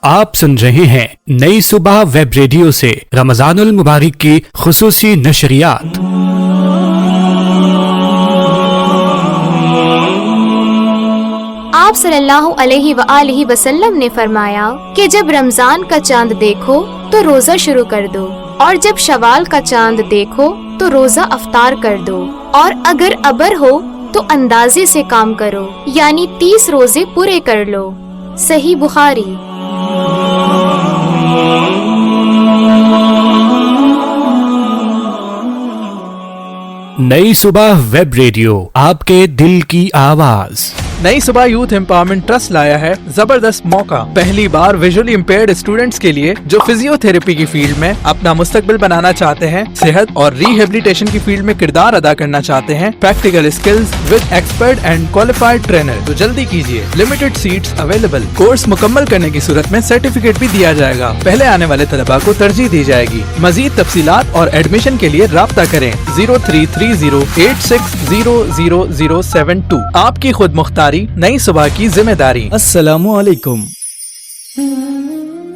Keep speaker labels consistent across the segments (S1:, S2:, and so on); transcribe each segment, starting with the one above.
S1: آپ سن رہے ہیں نئی صبح ویب ریڈیو سے رمضان المبارک کی خصوصی نشریات۔
S2: آپ صلی اللہ علیہ وآلہ وسلم نے فرمایا کہ جب رمضان کا چاند دیکھو تو روزہ شروع کر دو، اور جب شوال کا چاند دیکھو تو روزہ افطار کر دو، اور اگر ابر ہو تو اندازے سے کام کرو، یعنی 30 روزے پورے کر لو۔ صحیح بخاری۔
S1: نئی صبح ویب ریڈیو، آپ کے دل کی آواز۔
S3: نئی صبح یوتھ امپاورمنٹ ٹرسٹ لایا ہے زبردست موقع۔ پہلی بار ویژولی امپیئرڈ اسٹوڈنٹس کے لیے جو فزیو تھراپی کی فیلڈ میں اپنا مستقبل بنانا چاہتے ہیں، صحت اور ریہیبلیٹیشن کی فیلڈ میں کردار ادا کرنا چاہتے ہیں، practical skills with expert and qualified trainer, تو جلدی کیجیے، لمیٹڈ سیٹس اویلیبل۔ کورس مکمل کرنے کی صورت میں سرٹیفکیٹ بھی دیا جائے گا۔ پہلے آنے والے طلباء کو ترجیح دی جائے گی۔ مزید تفصیلات اور ایڈمیشن کے لیے رابطہ کریں 033086000072۔ آپ کی خود مختاری، نئی صبح کی ذمہ داری۔
S4: السلام علیکم۔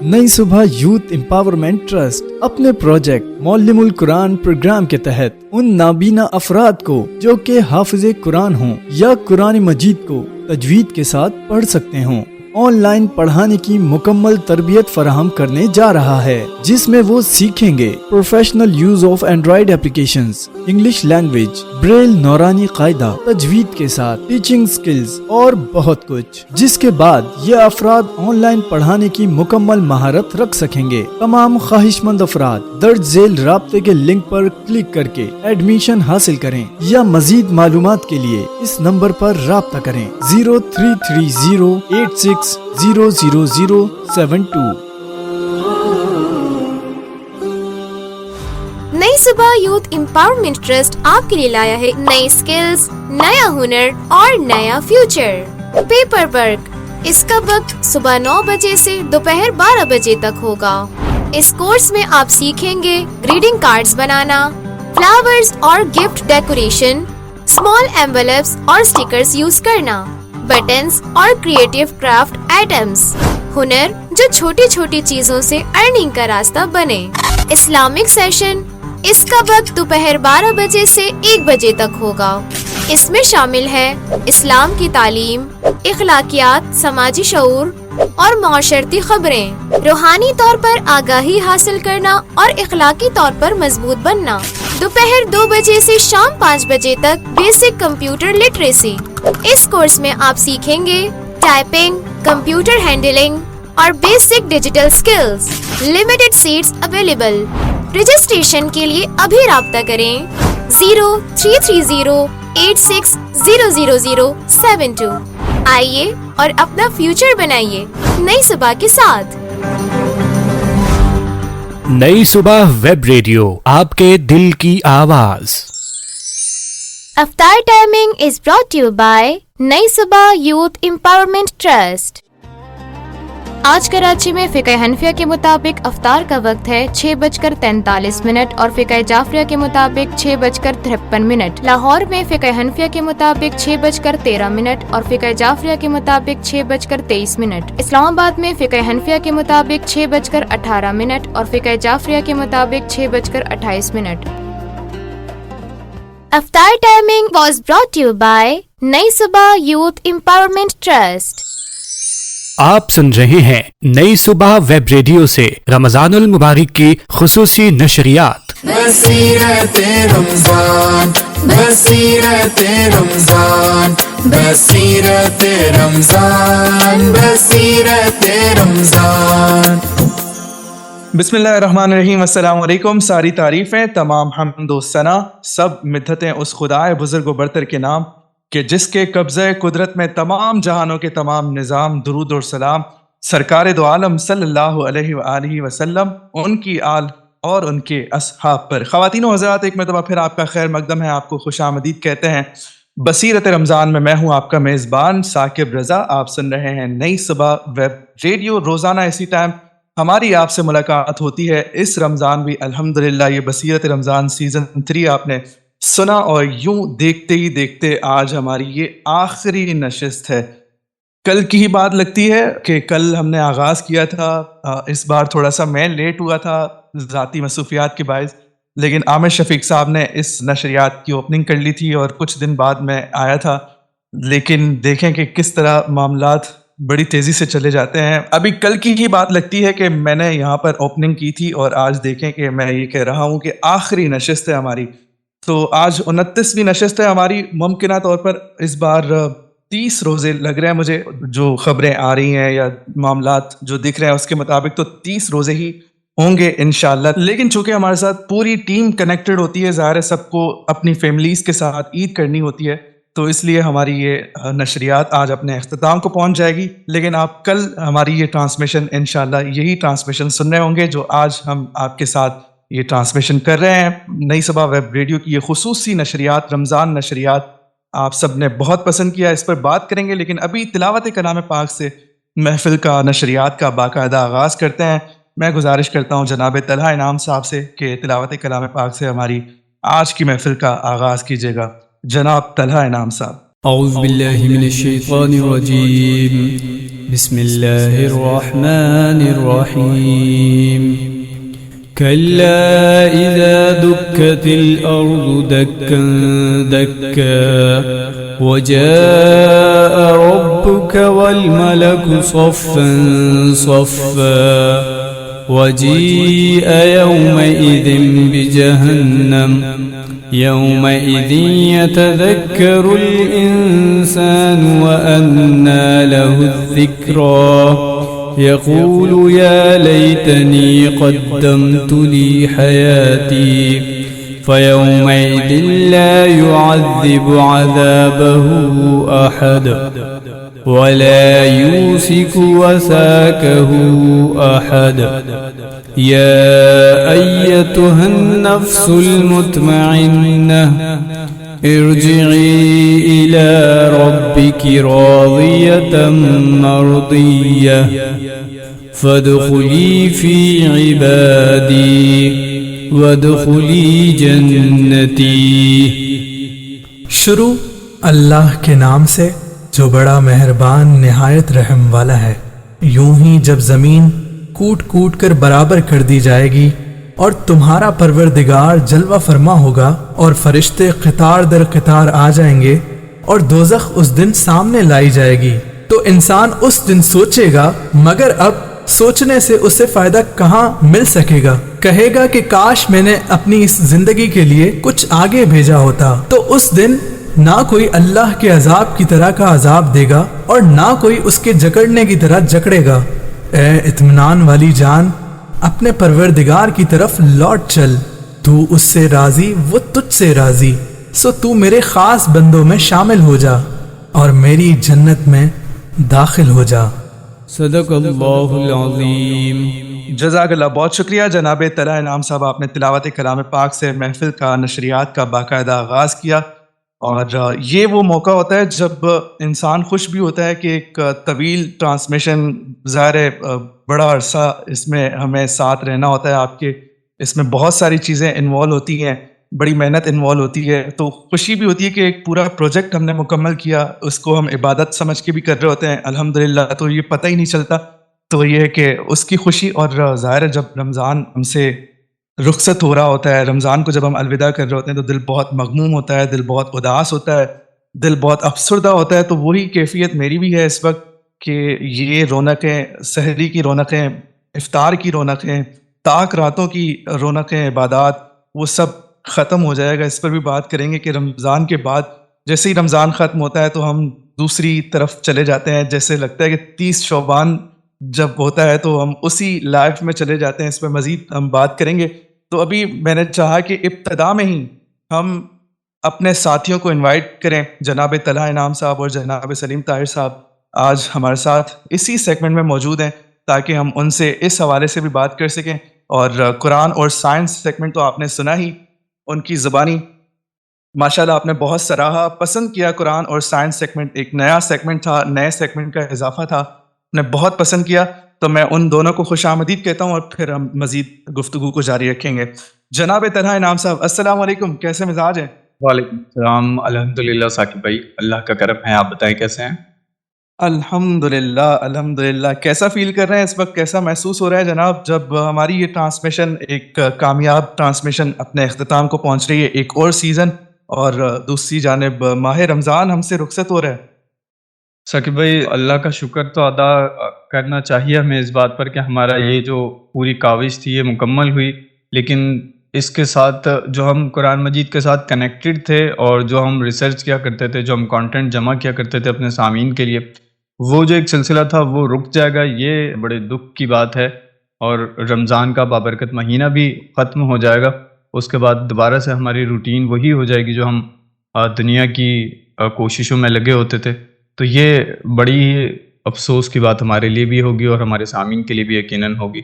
S4: نئی صبح یوتھ امپاورمنٹ ٹرسٹ اپنے پروجیکٹ معلم القرآن پروگرام کے تحت ان نابینا افراد کو جو کہ حافظ قرآن ہوں یا قرآن مجید کو تجوید کے ساتھ پڑھ سکتے ہوں، آن لائن پڑھانے کی مکمل تربیت فراہم کرنے جا رہا ہے، جس میں وہ سیکھیں گے professional use of Android applications, English language, Braille نورانی قاعدہ، تجوید کے ساتھ ٹیچنگ سکلز اور بہت کچھ، جس کے بعد یہ افراد آن لائن پڑھانے کی مکمل مہارت رکھ سکیں گے۔ تمام خواہش مند افراد درج ذیل رابطے کے لنک پر کلک کر کے ایڈمیشن حاصل کریں، یا مزید معلومات کے لیے اس نمبر پر رابطہ کریں 033086000072۔
S2: نئی صبح یوتھ امپاورمنٹ ٹرسٹ آپ کے لیے لایا ہے نئی سکلز، نیا ہنر اور نیا فیوچر۔ پیپر ورک، اس کا وقت صبح 9 بجے سے دوپہر 12 بجے تک ہوگا۔ اس کورس میں آپ سیکھیں گے گریڈنگ کارڈز بنانا، فلاورز اور گفٹ ڈیکوریشن، اسمال ایمبلپس اور اسٹیکرز یوز کرنا، بٹنز اور کریٹو کرافٹ آئٹمز، ہنر جو چھوٹی چھوٹی چیزوں سے ارننگ کا راستہ بنے۔ اسلامک سیشن، اس کا وقت دوپہر 12 بجے سے 1 بجے تک ہوگا۔ اس میں شامل ہے اسلام کی تعلیم، اخلاقیات، سماجی شعور اور معاشرتی خبریں، روحانی طور پر آگاہی حاصل کرنا اور اخلاقی طور پر مضبوط بننا۔ دوپہر 2 بجے سے شام 5 بجے تک بیسک کمپیوٹر لٹریسی۔ اس کورس میں آپ سیکھیں گے ٹائپنگ، کمپیوٹر ہینڈلنگ اور basic digital skills. Limited seats available. Registration کے لیے ابھی رابطہ کریں 033086000072۔ آئیے اور اپنا فیوچر بنائیے نئی صبح کے ساتھ۔
S1: نئی صبح ویب ریڈیو، آپ کے دل کی آواز۔
S2: افطار timing is brought to you by نئی صبح یوتھ امپاورمنٹ ٹرسٹ۔ آج کراچی میں فقہ حنفیہ کے مطابق افطار کا وقت ہے 6:43 اور فقہ جعفریہ کے مطابق 6:53۔ لاہور میں فقہ حنفیہ کے مطابق 6:13 اور فقہ جعفریہ کے مطابق 6:23۔ اسلام آباد میں فقہ حنفیہ کے مطابق 6:18 اور فقہ جعفریہ کے مطابق 6:28۔ افطار timing was brought to you by نئی صبح یوتھ امپاورمنٹ ٹرسٹ۔
S1: آپ سن رہے ہیں نئی صبح ویب ریڈیو سے رمضان المبارک کی خصوصی نشریات۔
S5: بصیرت رمضان، بصیرت رمضان، بصیرت رمضان، بصیرت رمضان۔
S3: بسم اللہ الرحمن الرحیم۔ السلام علیکم۔ ساری تعریفیں، تمام حمد و ثنا، سب مدحتیں اس خدائے بزرگ و برتر کے نام کہ جس کے قبضہ قدرت میں تمام جہانوں کے تمام نظام۔ درود اور سلام سرکار دو عالم صلی اللہ علیہ وآلہ وسلم، ان کی آل اور ان کے اصحاب پر۔ خواتین و حضرات، ایک مرتبہ پھر آپ کا خیر مقدم ہے، آپ کو خوش آمدید کہتے ہیں بصیرت رمضان میں۔ میں ہوں آپ کا میزبان ثاقب رضا۔ آپ سن رہے ہیں نئی صبح ویب ریڈیو۔ روزانہ اسی ٹائم ہماری آپ سے ملاقات ہوتی ہے۔ اس رمضان بھی الحمدللہ یہ بصیرت رمضان سیزن 3 آپ نے سنا، اور یوں دیکھتے ہی دیکھتے آج ہماری یہ آخری نشست ہے کل کی ہی بات لگتی ہے کہ کل ہم نے آغاز کیا تھا. اس بار تھوڑا سا میں لیٹ ہوا تھا ذاتی مصروفیات کے باعث، لیکن عامر شفیق صاحب نے اس نشریات کی اوپننگ کر لی تھی اور کچھ دن بعد میں آیا تھا. لیکن دیکھیں کہ کس طرح معاملات بڑی تیزی سے چلے جاتے ہیں. ابھی کل کی ہی بات لگتی ہے کہ میں نے یہاں پر اوپننگ کی تھی اور آج دیکھیں کہ میں یہ کہہ رہا ہوں کہ آخری نشست ہے ہماری. تو آج 29ویں نشست ہے ہماری. ممکنہ طور پر اس بار 30 روزے لگ رہے ہیں مجھے، جو خبریں آ رہی ہیں یا معاملات جو دکھ رہے ہیں اس کے مطابق تو 30 روزے ہی ہوں گے انشاءاللہ. لیکن چونکہ ہمارے ساتھ پوری ٹیم کنیکٹڈ ہوتی ہے، ظاہر ہے سب کو اپنی فیملیز کے ساتھ عید کرنی ہوتی ہے، تو اس لیے ہماری یہ نشریات آج اپنے اختتام کو پہنچ جائے گی. لیکن آپ کل ہماری یہ ٹرانسمیشن انشاءاللہ یہی ٹرانسمیشن سن رہے ہوں گے جو آج ہم آپ کے ساتھ یہ ٹرانسمیشن کر رہے ہیں. نئی صبح ویب ریڈیو کی یہ خصوصی نشریات، رمضان نشریات آپ سب نے بہت پسند کیا، اس پر بات کریں گے. لیکن ابھی تلاوت کلام پاک سے محفل کا، نشریات کا باقاعدہ آغاز کرتے ہیں. میں گزارش کرتا ہوں جناب طلحہ انعام صاحب سے کہ تلاوت کلام پاک سے ہماری آج کی محفل کا آغاز کیجیے گا. جناب طلحہ انعام صاحب.
S4: اعوذ باللہ من الشیطان الرجیم، بسم اللہ الرحمن الرحیم. كلا إذا دكت الأرض دكا دكا وجاء ربك والملك صفا صفا وجيء يومئذ بجهنم يومئذ يتذكر الإنسان وأنى له الذكرى يقول يا ليتني قدمت لي حياتي فيومئذ لا يعذب عذابه أحد ولا يوثق وثاقه أحد. يا أيتها النفس المطمئنة ارجعي إلى ربك راضية مرضية فادخلي في عبادي وادخلي جنتي.
S6: شروع اللہ کے نام سے جو بڑا مہربان نہایت رحم والا ہے. یوں ہی جب زمین کوٹ کوٹ کر برابر کر دی جائے گی اور تمہارا پروردگار جلوہ فرما ہوگا اور فرشتے قطار در قطار آ جائیں گے اور دوزخ اس دن سامنے لائی جائے گی، تو انسان اس دن سوچے گا، مگر اب سوچنے سے اسے فائدہ کہاں مل سکے گا. کہے گا کہ کاش میں نے اپنی اس زندگی کے لیے کچھ آگے بھیجا ہوتا. تو اس دن نہ کوئی اللہ کے عذاب کی طرح کا عذاب دے گا اور نہ کوئی اس کے جکڑنے کی طرح جکڑے گا. اے اطمینان والی جان، اپنے پروردگار کی طرف لوٹ چل، تو اس سے راضی وہ تجھ سے راضی، سو تو میرے خاص بندوں میں شامل ہو جا اور میری جنت میں داخل ہو جا.
S4: صدق اللہ العظیم.
S3: جزاک اللہ، بہت شکریہ جناب طلحہ انعام صاحب. آپ نے تلاوت کلام پاک سے محفل کا، نشریات کا باقاعدہ آغاز کیا. اور یہ وہ موقع ہوتا ہے جب انسان خوش بھی ہوتا ہے کہ ایک طویل ٹرانسمیشن، ظاہر ہے بڑا عرصہ اس میں ہمیں ساتھ رہنا ہوتا ہے آپ کے، اس میں بہت ساری چیزیں انوالو ہوتی ہیں، بڑی محنت انوالو ہوتی ہے. تو خوشی بھی ہوتی ہے کہ ایک پورا پروجیکٹ ہم نے مکمل کیا، اس کو ہم عبادت سمجھ کے بھی کر رہے ہوتے ہیں الحمدللہ، تو یہ پتہ ہی نہیں چلتا. تو یہ کہ اس کی خوشی، اور ظاہر ہے جب رمضان ہم سے رخصت ہو رہا ہوتا ہے، رمضان کو جب ہم الوداع کر رہے ہوتے ہیں تو دل بہت مغموم ہوتا ہے، دل بہت اداس ہوتا ہے، دل بہت افسردہ ہوتا ہے. تو وہی کیفیت میری بھی ہے اس وقت کہ یہ رونقیں، سحری کی رونقیں، افطار کی رونقیں، تاک راتوں کی رونقیں، عبادات، وہ سب ختم ہو جائے گا. اس پر بھی بات کریں گے کہ رمضان کے بعد جیسے ہی رمضان ختم ہوتا ہے تو ہم دوسری طرف چلے جاتے ہیں. جیسے لگتا ہے کہ 30 شعبان جب ہوتا ہے تو ہم اسی لائف میں چلے جاتے ہیں. اس پہ مزید ہم بات کریں گے. تو ابھی میں نے چاہا کہ ابتدا میں ہی ہم اپنے ساتھیوں کو انوائٹ کریں. جناب طلحہ انعام صاحب اور جناب سلیم طاہر صاحب آج ہمارے ساتھ اسی سیگمنٹ میں موجود ہیں تاکہ ہم ان سے اس حوالے سے بھی بات کر سکیں. اور قرآن اور سائنس سیگمنٹ تو آپ نے سنا ہی، ان کی زبانی ماشاءاللہ آپ نے بہت سراہا، پسند کیا. قرآن اور سائنس سیگمنٹ ایک نیا سیگمنٹ تھا، نئے سیگمنٹ کا اضافہ تھا، نے بہت پسند کیا. تو میں ان دونوں کو خوش آمدید کہتا ہوں اور پھر ہم مزید گفتگو کو جاری رکھیں گے. جناب طلحہ انعام صاحب السلام علیکم، کیسے مزاج ہیں؟
S7: وعلیکم السلام. الحمدللہ ثاقب بھائی، اللہ کا کرم ہے. آپ بتائیں کیسے ہیں؟
S3: الحمدللہ کیسا فیل کر رہے ہیں اس وقت، کیسا محسوس ہو رہا ہے جناب جب ہماری یہ ٹرانسمیشن ایک کامیاب ٹرانسمیشن اپنے اختتام کو پہنچ رہی ہے، ایک اور سیزن، اور دوسری جانب ماہ رمضان ہم سے رخصت ہو رہا ہے؟
S7: ثاقب بھائی، اللہ کا شکر تو ادا کرنا چاہیے ہمیں اس بات پر کہ ہمارا یہ جو پوری کاوش تھی یہ مکمل ہوئی، لیکن اس کے ساتھ جو ہم قرآن مجید کے ساتھ کنیکٹڈ تھے اور جو ہم ریسرچ کیا کرتے تھے، جو ہم کانٹینٹ جمع کیا کرتے تھے اپنے سامعین کے لیے، وہ جو ایک سلسلہ تھا وہ رک جائے گا، یہ بڑے دکھ کی بات ہے۔ اور رمضان کا بابرکت مہینہ بھی ختم ہو جائے گا، اس کے بعد دوبارہ سے ہماری روٹین وہی ہو جائے گی جو ہم دنیا کی کوششوں میں لگے ہوتے تھے۔ تو یہ بڑی افسوس کی بات ہمارے لیے بھی ہوگی اور ہمارے سامعین کے لیے بھی یقیناً ہوگی۔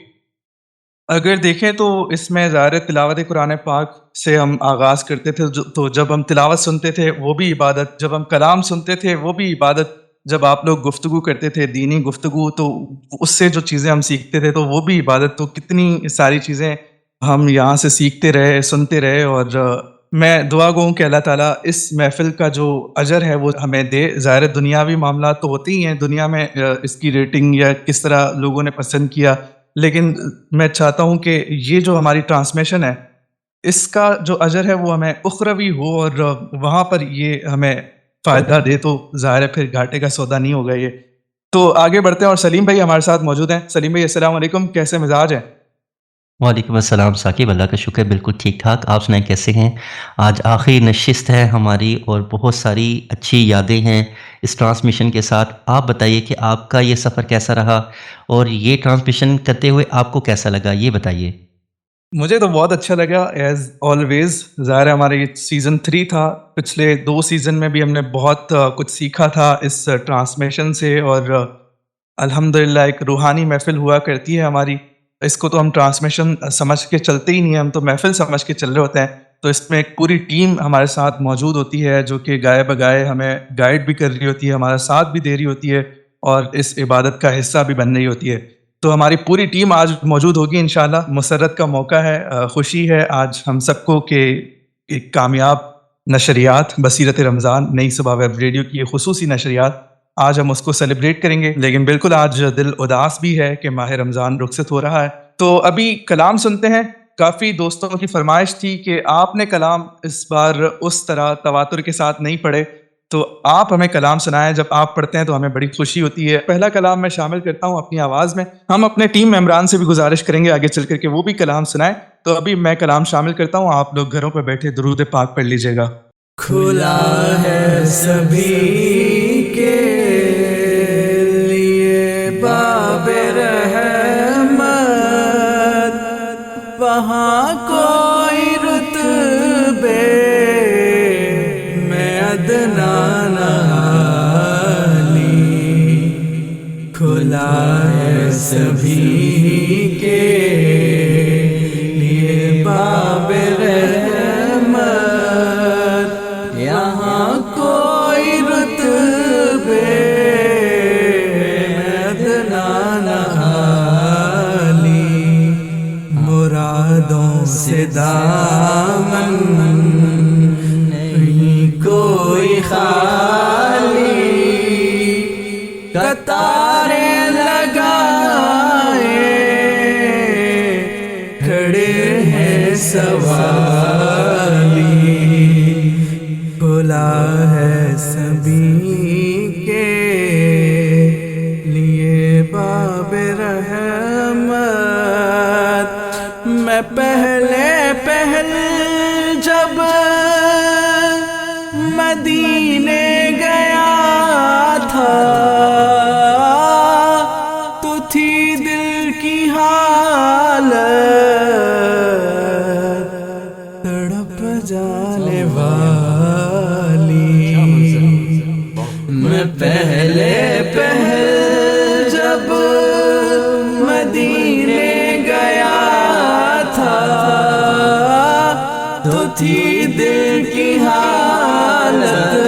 S3: اگر دیکھیں تو اس میں ظاہر تلاوت قرآن پاک سے ہم آغاز کرتے تھے، تو جب ہم تلاوت سنتے تھے وہ بھی عبادت، جب ہم کلام سنتے تھے وہ بھی عبادت، جب آپ لوگ گفتگو کرتے تھے دینی گفتگو تو اس سے جو چیزیں ہم سیکھتے تھے تو وہ بھی عبادت۔ تو کتنی ساری چیزیں ہم یہاں سے سیکھتے رہے، سنتے رہے، اور میں دعا گو ہوں کہ اللہ تعالیٰ اس محفل کا جو اجر ہے وہ ہمیں دے۔ ظاہر دنیاوی معاملات تو ہوتے ہی ہیں دنیا میں، اس کی ریٹنگ یا کس طرح لوگوں نے پسند کیا، لیکن میں چاہتا ہوں کہ یہ جو ہماری ٹرانسمیشن ہے اس کا جو اجر ہے وہ ہمیں اخروی ہو، اور وہاں پر یہ ہمیں فائدہ دے، تو ظاہر ہے پھر گھاٹے کا سودا نہیں ہوگا یہ۔ تو آگے بڑھتے ہیں، اور سلیم بھائی ہمارے ساتھ موجود ہیں۔ سلیم بھائی السلام علیکم، کیسے مزاج ہیں؟
S8: وعلیکم السلام ثاقب، اللہ کا شکر، بالکل ٹھیک ٹھاک۔ آپ سنائیں کیسے ہیں؟ آج آخری نشست ہے ہماری اور بہت ساری اچھی یادیں ہیں اس ٹرانسمیشن کے ساتھ۔ آپ بتائیے کہ آپ کا یہ سفر کیسا رہا اور یہ ٹرانسمیشن کرتے ہوئے آپ کو کیسا لگا، یہ بتائیے۔
S3: مجھے تو بہت اچھا لگا ایز آلویز۔ ظاہر ہے ہمارا یہ سیزن 3 تھا، پچھلے 2 سیزن میں بھی ہم نے بہت کچھ سیکھا تھا اس ٹرانسمیشن سے، اور الحمدللہ ایک روحانی محفل ہوا کرتی ہے ہماری۔ اس کو تو ہم ٹرانسمیشن سمجھ کے چلتے ہی نہیں ہیں، ہم تو محفل سمجھ کے چل رہے ہوتے ہیں۔ تو اس میں ایک پوری ٹیم ہمارے ساتھ موجود ہوتی ہے جو کہ گائے بگائے ہمیں گائیڈ بھی کر رہی ہوتی ہے، ہمارا ساتھ بھی دے رہی ہوتی ہے، اور اس عبادت کا حصہ بھی بن رہی ہوتی ہے۔ تو ہماری پوری ٹیم آج موجود ہوگی انشاءاللہ۔ مسرت کا موقع ہے، خوشی ہے آج ہم سب کو کہ ایک کامیاب نشریات بصیرت رمضان نئی صبح ویب ریڈیو کی یہ خصوصی نشریات، آج ہم اس کو سیلیبریٹ کریں گے، لیکن بالکل آج دل اداس بھی ہے کہ ماہ رمضان رخصت ہو رہا ہے۔ تو ابھی کلام سنتے ہیں۔ کافی دوستوں کی فرمائش تھی کہ آپ نے کلام اس بار اس طرح تواتر کے ساتھ نہیں پڑھے، تو آپ ہمیں کلام سنائیں۔ جب آپ پڑھتے ہیں تو ہمیں بڑی خوشی ہوتی ہے۔ پہلا کلام میں شامل کرتا ہوں اپنی آواز میں۔ ہم اپنے ٹیم ممبران سے بھی گزارش کریں گے آگے چل کر کہ وہ بھی کلام سنائیں۔ تو ابھی میں کلام شامل کرتا ہوں، آپ لوگ گھروں پہ بیٹھے درود پاک پڑھ لیجئے گا۔
S6: کھلا ہے سبھی کے لیے باب رحمت، وہاں کوئی رتبے میں ادنا نالی، کھلا ہے سبھی کے لیے باب رحمت، یہاں کوئی رتبے میں ادنا نالی، مرادوں سے دامن نہیں کوئی خالی، قطاریں لگائے کھڑے ہیں سوالی، کھلا ہے سبھی کے لیے باب رحمت۔ میں پہلے جب مدینے گیا تھا تو تھی دل کی حالت تڑپ جانے والی، میں پہلے جب مدینے گیا تھا تو تھی دل کی حالت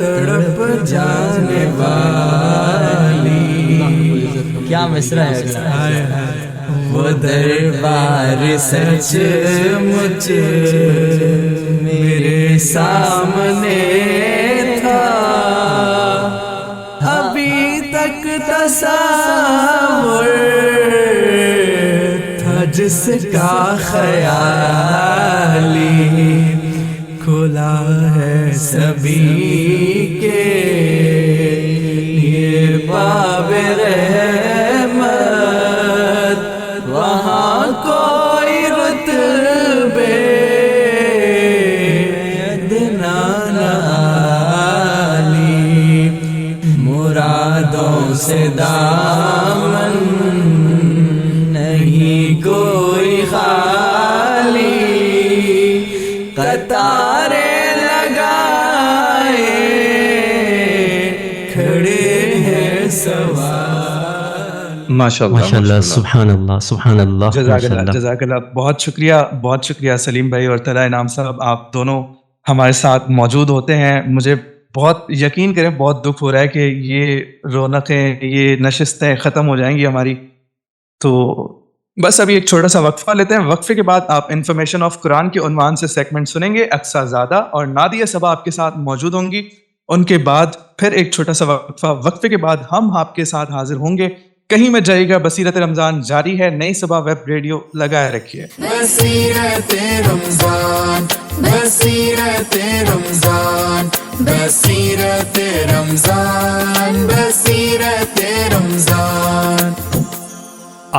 S6: تڑپ جانے والی،
S8: کیا مصرع ہے!
S6: وہ دربار سچ مچ میرے سامنے تھا، تصور تھا جس کا خیالی کھلا ہے سبھی کے لیے باب رحمت وہاں کوئی رتبے ادنا نالی مرادوں سے دامن نہیں کوئی خالی قطارے لگائے کھڑے ہیں سوال.
S7: ماشاء
S8: ماشاء اللہ سبحان اللہ سبحان اللہ.
S3: جزاک اللہ. بہت شکریہ سلیم بھائی اور طلحہ انعام صاحب، آپ دونوں ہمارے ساتھ موجود ہوتے ہیں. مجھے بہت یقین کریں بہت دکھ ہو رہا ہے کہ یہ رونقیں یہ نشستیں ختم ہو جائیں گی ہماری. تو بس ابھی ایک چھوٹا سا وقفہ لیتے ہیں. وقفے کے بعد آپ انفارمیشن آف قرآن کے عنوان سے سیگمنٹ سنیں گے. اقصیٰ زادہ اور نادیہ صبا آپ کے ساتھ موجود ہوں گی. ان کے بعد پھر ایک چھوٹا سا وقفہ. وقفے کے بعد ہم آپ کے ساتھ حاضر ہوں گے. کہیں میں جائے گا. بصیرت رمضان جاری ہے. نئی صبح ویب ریڈیو لگائے رکھیے.
S5: بصیرت رمضان بصیرت رمضان بصیرت رمضان بصیرت رمضان.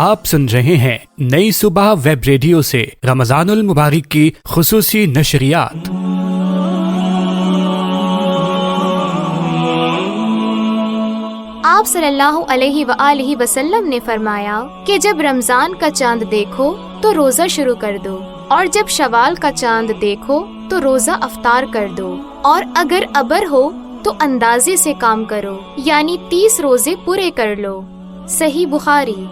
S1: آپ سن رہے ہیں نئی صبح ویب ریڈیو سے رمضان المبارک کی خصوصی نشریات.
S2: آپ صلی اللہ علیہ وآلہ وسلم نے فرمایا کہ جب رمضان کا چاند دیکھو تو روزہ شروع کر دو، اور جب شوال کا چاند دیکھو تو روزہ افطار کر دو، اور اگر ابر ہو تو اندازے سے کام کرو، یعنی 30 روزے پورے کر لو. صحیح بخاری.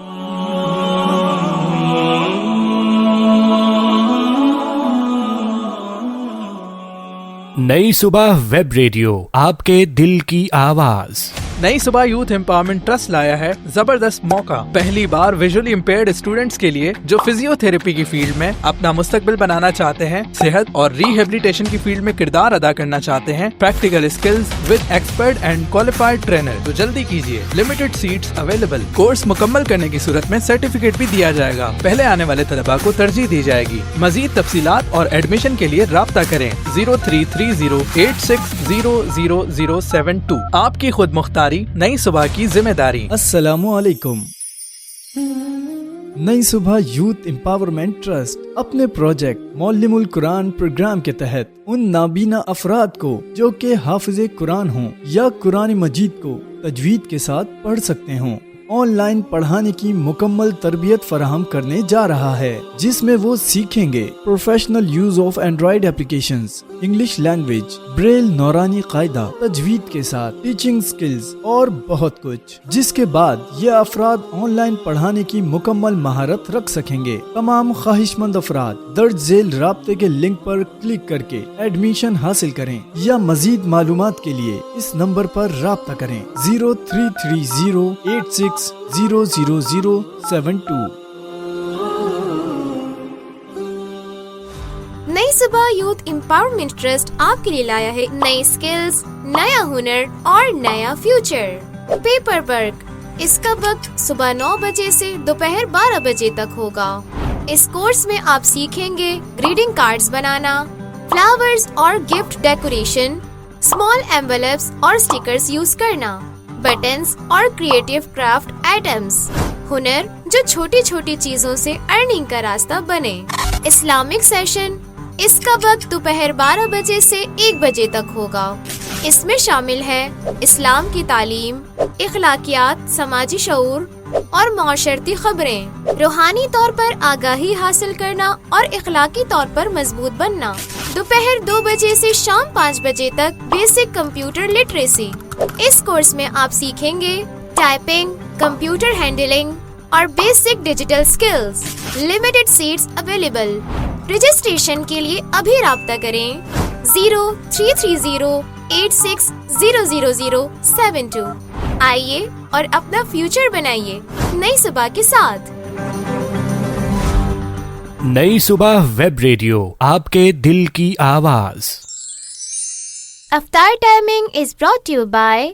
S1: نئی صبح ویب ریڈیو، آپ کے دل کی آواز.
S6: نئی صبح یوتھ امپاورمنٹ ٹرسٹ لایا ہے زبردست موقع. پہلی بار ویژولی امپیئرڈ اسٹوڈنٹس کے لیے جو فزیو تھراپی کی فیلڈ میں اپنا مستقبل بنانا چاہتے ہیں، صحت اور ریہیبلیٹیشن کی فیلڈ میں کردار ادا کرنا چاہتے ہیں، practical skills with expert and qualified trainer, تو جلدی کیجیے. Limited seats available. کورس مکمل کرنے کی صورت میں سرٹیفکیٹ بھی دیا جائے گا. پہلے آنے والے طلباء کو ترجیح دی جائے گی. مزید تفصیلات اور ایڈمیشن کے لیے رابطہ کریں 033086000072. آپ کی خود مختاری نئی صبح کی ذمہ داری.
S4: السلام علیکم. نئی صبح یوتھ امپاورمنٹ ٹرسٹ اپنے پروجیکٹ معلم القرآن پروگرام کے تحت ان نابینا افراد کو جو کہ حافظ قرآن ہوں یا قرآن مجید کو تجوید کے ساتھ پڑھ سکتے ہوں، آن لائن پڑھانے کی مکمل تربیت فراہم کرنے جا رہا ہے، جس میں وہ سیکھیں گے professional use of Android applications, English language, Braille نورانی قاعدہ، تجوید کے ساتھ ٹیچنگ سکلز اور بہت کچھ، جس کے بعد یہ افراد آن لائن پڑھانے کی مکمل مہارت رکھ سکیں گے. تمام خواہش مند افراد درج ذیل رابطے کے لنک پر کلک کر کے ایڈمیشن حاصل کریں یا مزید معلومات کے لیے اس نمبر پر رابطہ کریں 033086000072.
S2: نئی صبح یوتھ امپاورمنٹ ٹرسٹ آپ کے لیے لایا ہے نئی سکلز، نیا ہنر اور نیا فیوچر. Paper work. اس کا وقت صبح 9 بجے سے دوپہر 12 بجے تک ہوگا. اس کورس میں آپ سیکھیں گے گریٹنگ کارڈز بنانا، فلاورز اور گفٹ ڈیکوریشن، اسمال ایمبلپس اور اسٹیکرز یوز کرنا، بٹنز اور کریٹو کرافٹ آئٹمز. ہنر جو چھوٹی چھوٹی چیزوں سے ارننگ کا راستہ بنے. Islamic session. اس کا وقت دوپہر 12 بجے سے 1 بجے تک ہوگا. اس میں شامل ہے اسلام کی تعلیم، اخلاقیات، سماجی شعور اور معاشرتی خبریں، روحانی طور پر آگاہی حاصل کرنا اور اخلاقی طور پر مضبوط بننا. دوپہر 2 بجے سے شام 5 بجے تک بیسک کمپیوٹر لٹریسی. اس کورس میں آپ سیکھیں گے ٹائپنگ، کمپیوٹر ہینڈلنگ اور basic digital skills. Limited seats available. Registration کے لیے ابھی رابطہ کریں 033086000072. آئیے اور اپنا فیوچر بنائیے نئی صبح کے ساتھ.
S1: نئی صبح ویب ریڈیو، آپ کے دل کی آواز.
S2: افطار timing is brought you by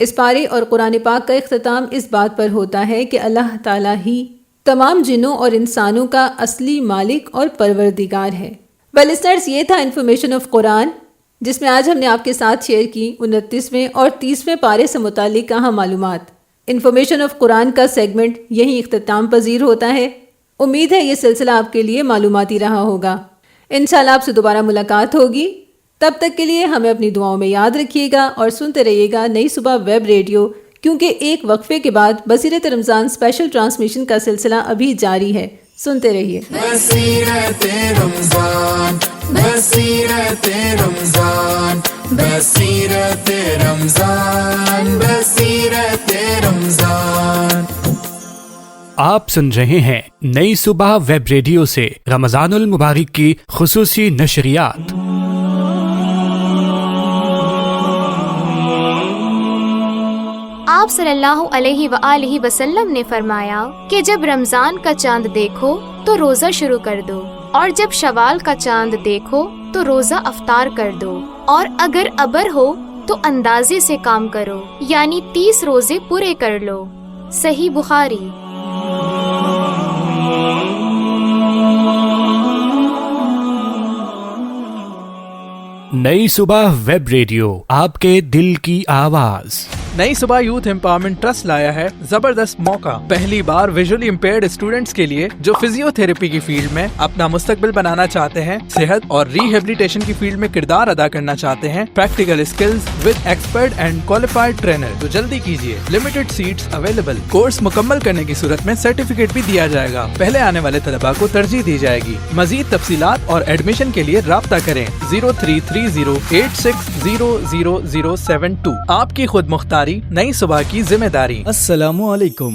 S9: اس پارے اور قرآن پاک کا اختتام اس بات پر ہوتا ہے کہ اللہ تعالیٰ ہی تمام جنوں اور انسانوں کا اصلی مالک اور پروردگار ہے۔ ویل لسنرز، یہ تھا انفارمیشن آف قرآن، جس میں آج ہم نے آپ کے ساتھ شیئر کی 29ویں اور 30ویں پارے سے متعلق اہم معلومات۔ انفارمیشن آف قرآن کا سیگمنٹ یہیں اختتام پذیر ہوتا ہے۔ امید ہے یہ سلسلہ آپ کے لیے معلوماتی رہا ہوگا۔ انشاءاللہ آپ سے دوبارہ ملاقات ہوگی، تب تک کے لیے ہمیں اپنی دعاؤں میں یاد رکھیے گا اور سنتے رہیے گا نئی صبح ویب ریڈیو، کیونکہ ایک وقفے کے بعد بصیرت رمضان اسپیشل ٹرانسمیشن کا سلسلہ ابھی جاری ہے۔ سنتے رہیے۔
S5: بصیرت رمضان، بصیرت رمضان، بصیرت رمضان، بصیرت رمضان۔
S1: آپ سن رہے ہیں نئی صبح ویب ریڈیو سے رمضان المبارک کی خصوصی نشریات۔
S2: آپ صلی اللہ علیہ وآلہ وسلم نے فرمایا کہ جب رمضان کا چاند دیکھو تو روزہ شروع کر دو، اور جب شوال کا چاند دیکھو تو روزہ افطار کر دو، اور اگر ابر ہو تو اندازے سے کام کرو، یعنی 30 روزے پورے کر لو۔ صحیح بخاری۔
S1: نئی صبح ویب ریڈیو، آپ کے دل کی آواز۔
S6: نئی صبح یوتھ امپاورمنٹ ٹرسٹ لایا ہے زبردست موقع۔ پہلی بار ویژولی امپیئرڈ اسٹوڈنٹس کے لیے جو فزیو تھراپی کی فیلڈ میں اپنا مستقبل بنانا چاہتے ہیں، صحت اور ریہیبلیٹیشن کی فیلڈ میں کردار ادا کرنا چاہتے ہیں، practical skills with expert and qualified trainer, تو جلدی کیجیے، لمیٹڈ سیٹس اویلیبل۔ کورس مکمل کرنے کی صورت میں سرٹیفکیٹ بھی دیا جائے گا۔ پہلے آنے والے طلباء کو ترجیح دی جائے گی۔ مزید تفصیلات اور ایڈمیشن کے لیے رابطہ کریں 033086000072۔ آپ کی خود مختاری، نئی صبح کی ذمہ داری۔
S4: السلام علیکم۔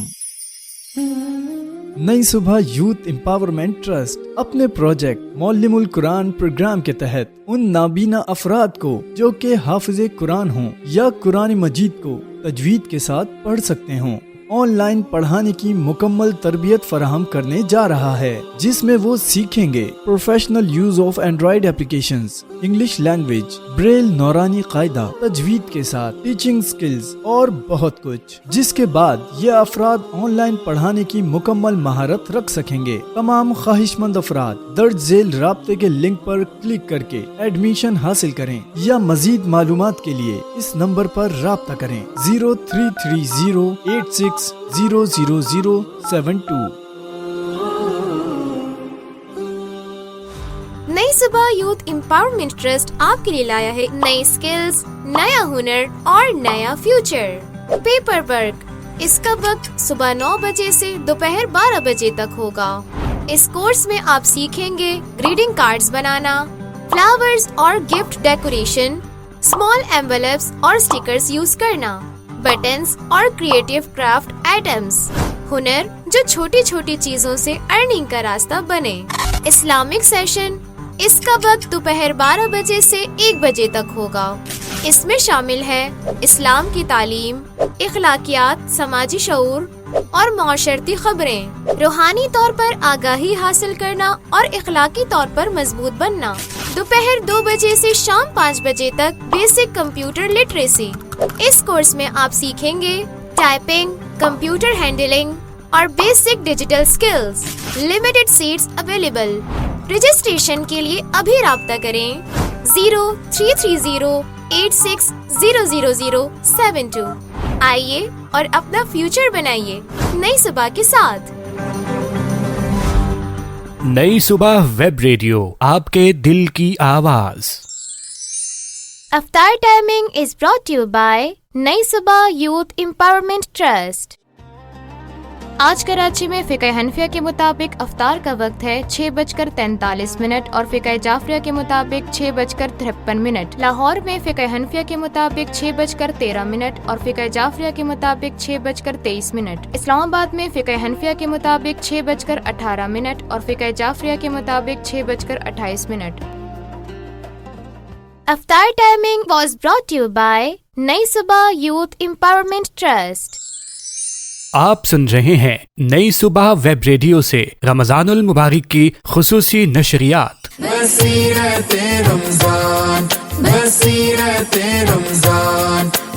S4: نئی صبح یوتھ امپاورمنٹ ٹرسٹ اپنے پروجیکٹ معلم القرآن پروگرام کے تحت ان نابینا افراد کو جو کہ حافظ قرآن ہوں یا قرآن مجید کو تجوید کے ساتھ پڑھ سکتے ہوں، آن لائن پڑھانے کی مکمل تربیت فراہم کرنے جا رہا ہے، جس میں وہ سیکھیں گے professional use of Android applications, English language, Braille نورانی قاعدہ، تجوید کے ساتھ ٹیچنگ سکلز اور بہت کچھ، جس کے بعد یہ افراد آن لائن پڑھانے کی مکمل مہارت رکھ سکیں گے۔ تمام خواہش مند افراد درج ذیل رابطے کے لنک پر کلک کر کے ایڈمیشن حاصل کریں یا مزید معلومات کے لیے اس نمبر پر رابطہ کریں 033086000072۔
S2: نئی صبح یوتھ امپاورمنٹ ٹرسٹ آپ کے لیے لایا ہے نئی سکلز، نیا ہنر اور نیا فیوچر۔ پیپر ورک، اس کا وقت صبح 9 بجے سے دوپہر 12 بجے تک ہوگا۔ اس کورس میں آپ سیکھیں گے گریٹنگ کارڈز بنانا، فلاورز اور گفٹ ڈیکوریشن، اسمال ایمبلپس اور اسٹیکرز یوز کرنا، بٹنز اور کریٹیو کرافٹ آئٹمز، ہنر جو چھوٹی چھوٹی چیزوں سے ارننگ کا راستہ بنے۔ اسلامک سیشن، اس کا وقت دوپہر 12 بجے سے 1 بجے تک ہوگا۔ اس میں شامل ہے اسلام کی تعلیم، اخلاقیات، سماجی شعور اور معاشرتی خبریں، روحانی طور پر آگاہی حاصل کرنا اور اخلاقی طور پر مضبوط بننا۔ دوپہر 2 بجے سے شام 5 بجے تک بیسک کمپیوٹر لٹریسی۔ اس کورس میں آپ سیکھیں گے ٹائپنگ، کمپیوٹر ہینڈلنگ اور basic digital skills. Limited seats available. Registration کے لیے ابھی رابطہ کریں 033086000072۔ آئیے اور اپنا فیوچر بنائیے نئی صبح کے ساتھ۔
S1: نئی صبح ویب ریڈیو، آپ کے دل کی آواز۔
S2: افطار timing is brought to you by نئی صبح یوتھ امپاورمنٹ ٹرسٹ۔ آج کراچی میں فقہ حنفیہ کے مطابق افطار کا وقت ہے 6:43 اور فقہ جعفریہ کے مطابق 6:53۔ لاہور میں فقہ حنفیہ کے مطابق 6:13 اور فقہ جعفریہ کے مطابق 6:23۔ اسلام آباد میں فقہ حنفیہ کے مطابق 6:18 اور فقہ جعفریہ کے مطابق 6:28۔ افطار timing was brought to you by نئی صبح یوتھ امپاورمنٹ ٹرسٹ۔
S1: آپ سن رہے ہیں نئی صبح ویب ریڈیو سے رمضان المبارک کی خصوصی نشریات۔
S5: بصیرت رمضان، بصیرت رمضان،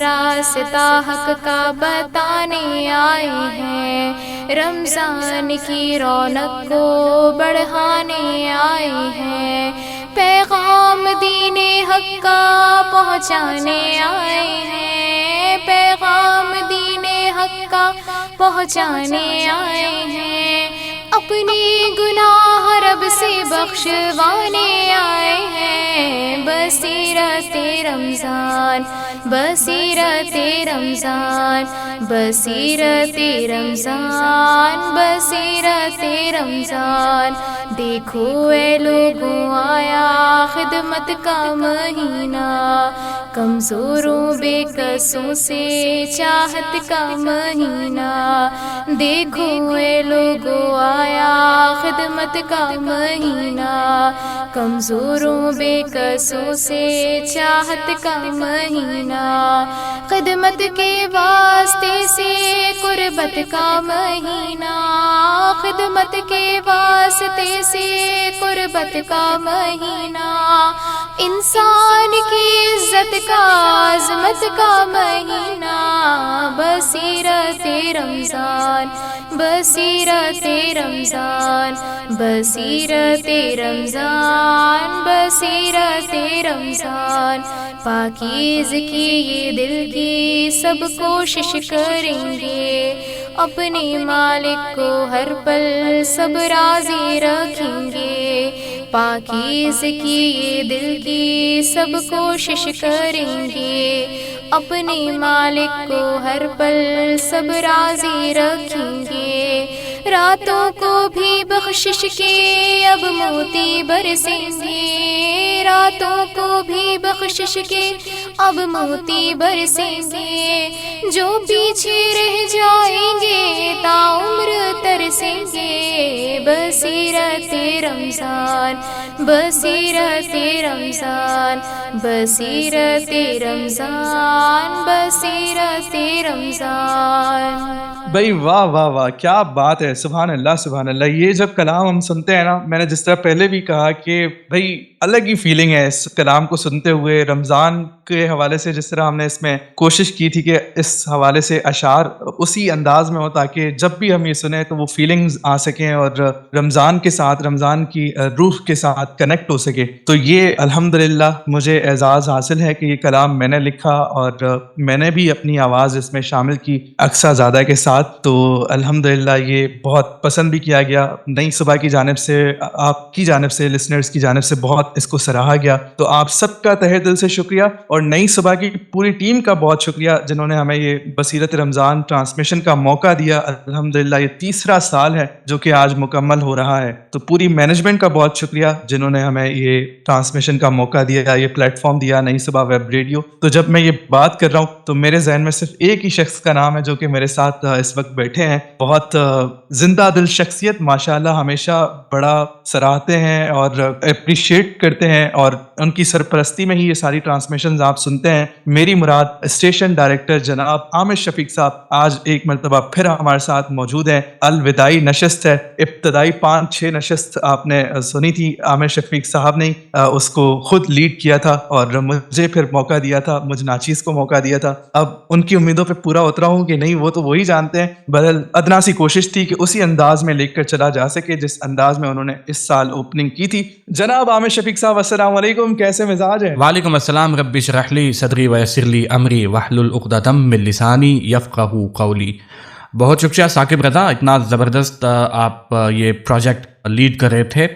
S2: راستہ حق کا بتانے آئے ہیں، رمضان کی رونق کو بڑھانے آئے ہیں، پیغام دین حق کا پہنچانے آئے ہیں، پیغام دین حق کا پہنچانے آئے ہیں، اپنی گناہ رب سے بخشوانے آئے ہیں، بصیرت رمضان، بصیرت رمضان، بصیرت رمضان، بصیرت رمضان، دیکھو اے لوگوں آیا خدمت کا مہینہ، کمزوروں بے کسوں سے چاہت کا مہینہ، دیکھو اے لوگوں آیا خدمت کا مہینہ، کمزوروں بے کسوں سے چاہت کا مہینہ، خدمت کے واسطے سے قربت کا مہینہ، خدمت کے واسطے سے قربت کا مہینہ، انسان کی عزت کا عظمت کا مہینہ، بصیرت رمضان، بصیرت رمضان، بصیرت رمضان، بصیرت رمضان، پاکیزگی یہ دل کی سب کوشش کریں گے، اپنے مالک کو ہر پل سب راضی رکھیں گے، پاکیزگی یہ دل کی سب کوشش کریں گے، اپنے مالک کو ہر پل سب راضی رکھیں گے، راتوں کو بھی بخشش کے اب موتی برسیں گے، راتوں کو بھی بخشش کے اب موتی برسیں گے، جو پیچھے رہ جائیں گے تا عمر ترسیں گے، بصیرت رمضان، بصیرت رمضان، بصیرت رمضان، بصیرت رمضان۔
S3: بھائی واہ واہ واہ، کیا بات ہے، سبحان اللہ سبحان اللہ۔ یہ جب کلام ہم سنتے ہیں نا، میں نے جس طرح پہلے بھی کہا کہ بھائی الگ ہی فیلنگ ہے اس کلام کو سنتے ہوئے، رمضان کے حوالے سے جس طرح ہم نے اس میں کوشش کی تھی کہ اس حوالے سے اشعار اسی انداز میں ہو تاکہ جب بھی ہم یہ سنیں تو وہ فیلنگز آ سکیں اور رمضان کے ساتھ، رمضان کی روح کے ساتھ کنیکٹ ہو سکے۔ تو یہ الحمدللہ مجھے اعزاز حاصل ہے کہ یہ کلام میں نے لکھا اور میں نے بھی اپنی آواز اس میں شامل کی اقصیٰ زادہ کے ساتھ، تو الحمدللہ یہ بہت پسند بھی کیا گیا، نئی صبح کی جانب سے، آپ کی جانب سے، لسنرز کی جانب سے بہت اس کو سراہا گیا، تو آپ سب کا تہہ دل سے شکریہ، اور نئی صبح کی پوری ٹیم کا بہت شکریہ جنہوں نے ہمیں یہ بصیرت رمضان ٹرانسمیشن کا موقع دیا۔ الحمدللہ یہ تیسرا سال ہے جو کہ آج مکمل ہو رہا ہے، تو پوری مینجمنٹ کا بہت شکریہ جنہوں نے ہمیں یہ ٹرانسمیشن کا موقع دیا، یہ پلیٹ فارم دیا، نئی صبح ویب ریڈیو۔ تو جب میں یہ بات کر رہا ہوں تو میرے ذہن میں صرف ایک ہی شخص کا نام ہے جو کہ میرے ساتھ اس وقت بیٹھے ہیں، بہت زندہ دل شخصیت، ماشاءاللہ ہمیشہ بڑا سراہتے ہیں اور اپریشیٹ کرتے ہیں، اور ان کی سرپرستی میں ہی یہ ساری ٹرانسمیشنز آپ سنتے ہیں۔ میری مراد اسٹیشن ڈائریکٹر جناب عامر شفیق صاحب آج ایک مرتبہ پھر ہمارے ساتھ موجود ہیں۔ الوداعی نشست ہے، ابتدائی 5-6 نشست آپ نے سنی تھی، عامر شفیق صاحب نے اس کو خود لیڈ کیا تھا اور مجھے پھر موقع دیا تھا، مجھ ناچیز کو موقع دیا تھا۔ اب ان کی امیدوں پہ پورا اترا ہوں کہ نہیں وہ تو وہی جانتے ہیں، بہرحال ادنا سی کوشش تھی کہ اسی انداز میں لے کر چلا جا سکے جس انداز میں انہوں نے اس سال اوپننگ کی تھی۔ جناب عامر شفیق صاحب السلام علیکم، کیسے مزاج ہے؟
S1: وعلیکم السلام، رب اشرح لی صدری ویسر لی امری واحلل عقدۃ من لسانی یفقہوا قولی۔ بہت شکریہ ثاقب رضا، اتنا زبردست آپ یہ پروجیکٹ لیڈ کر رہے تھے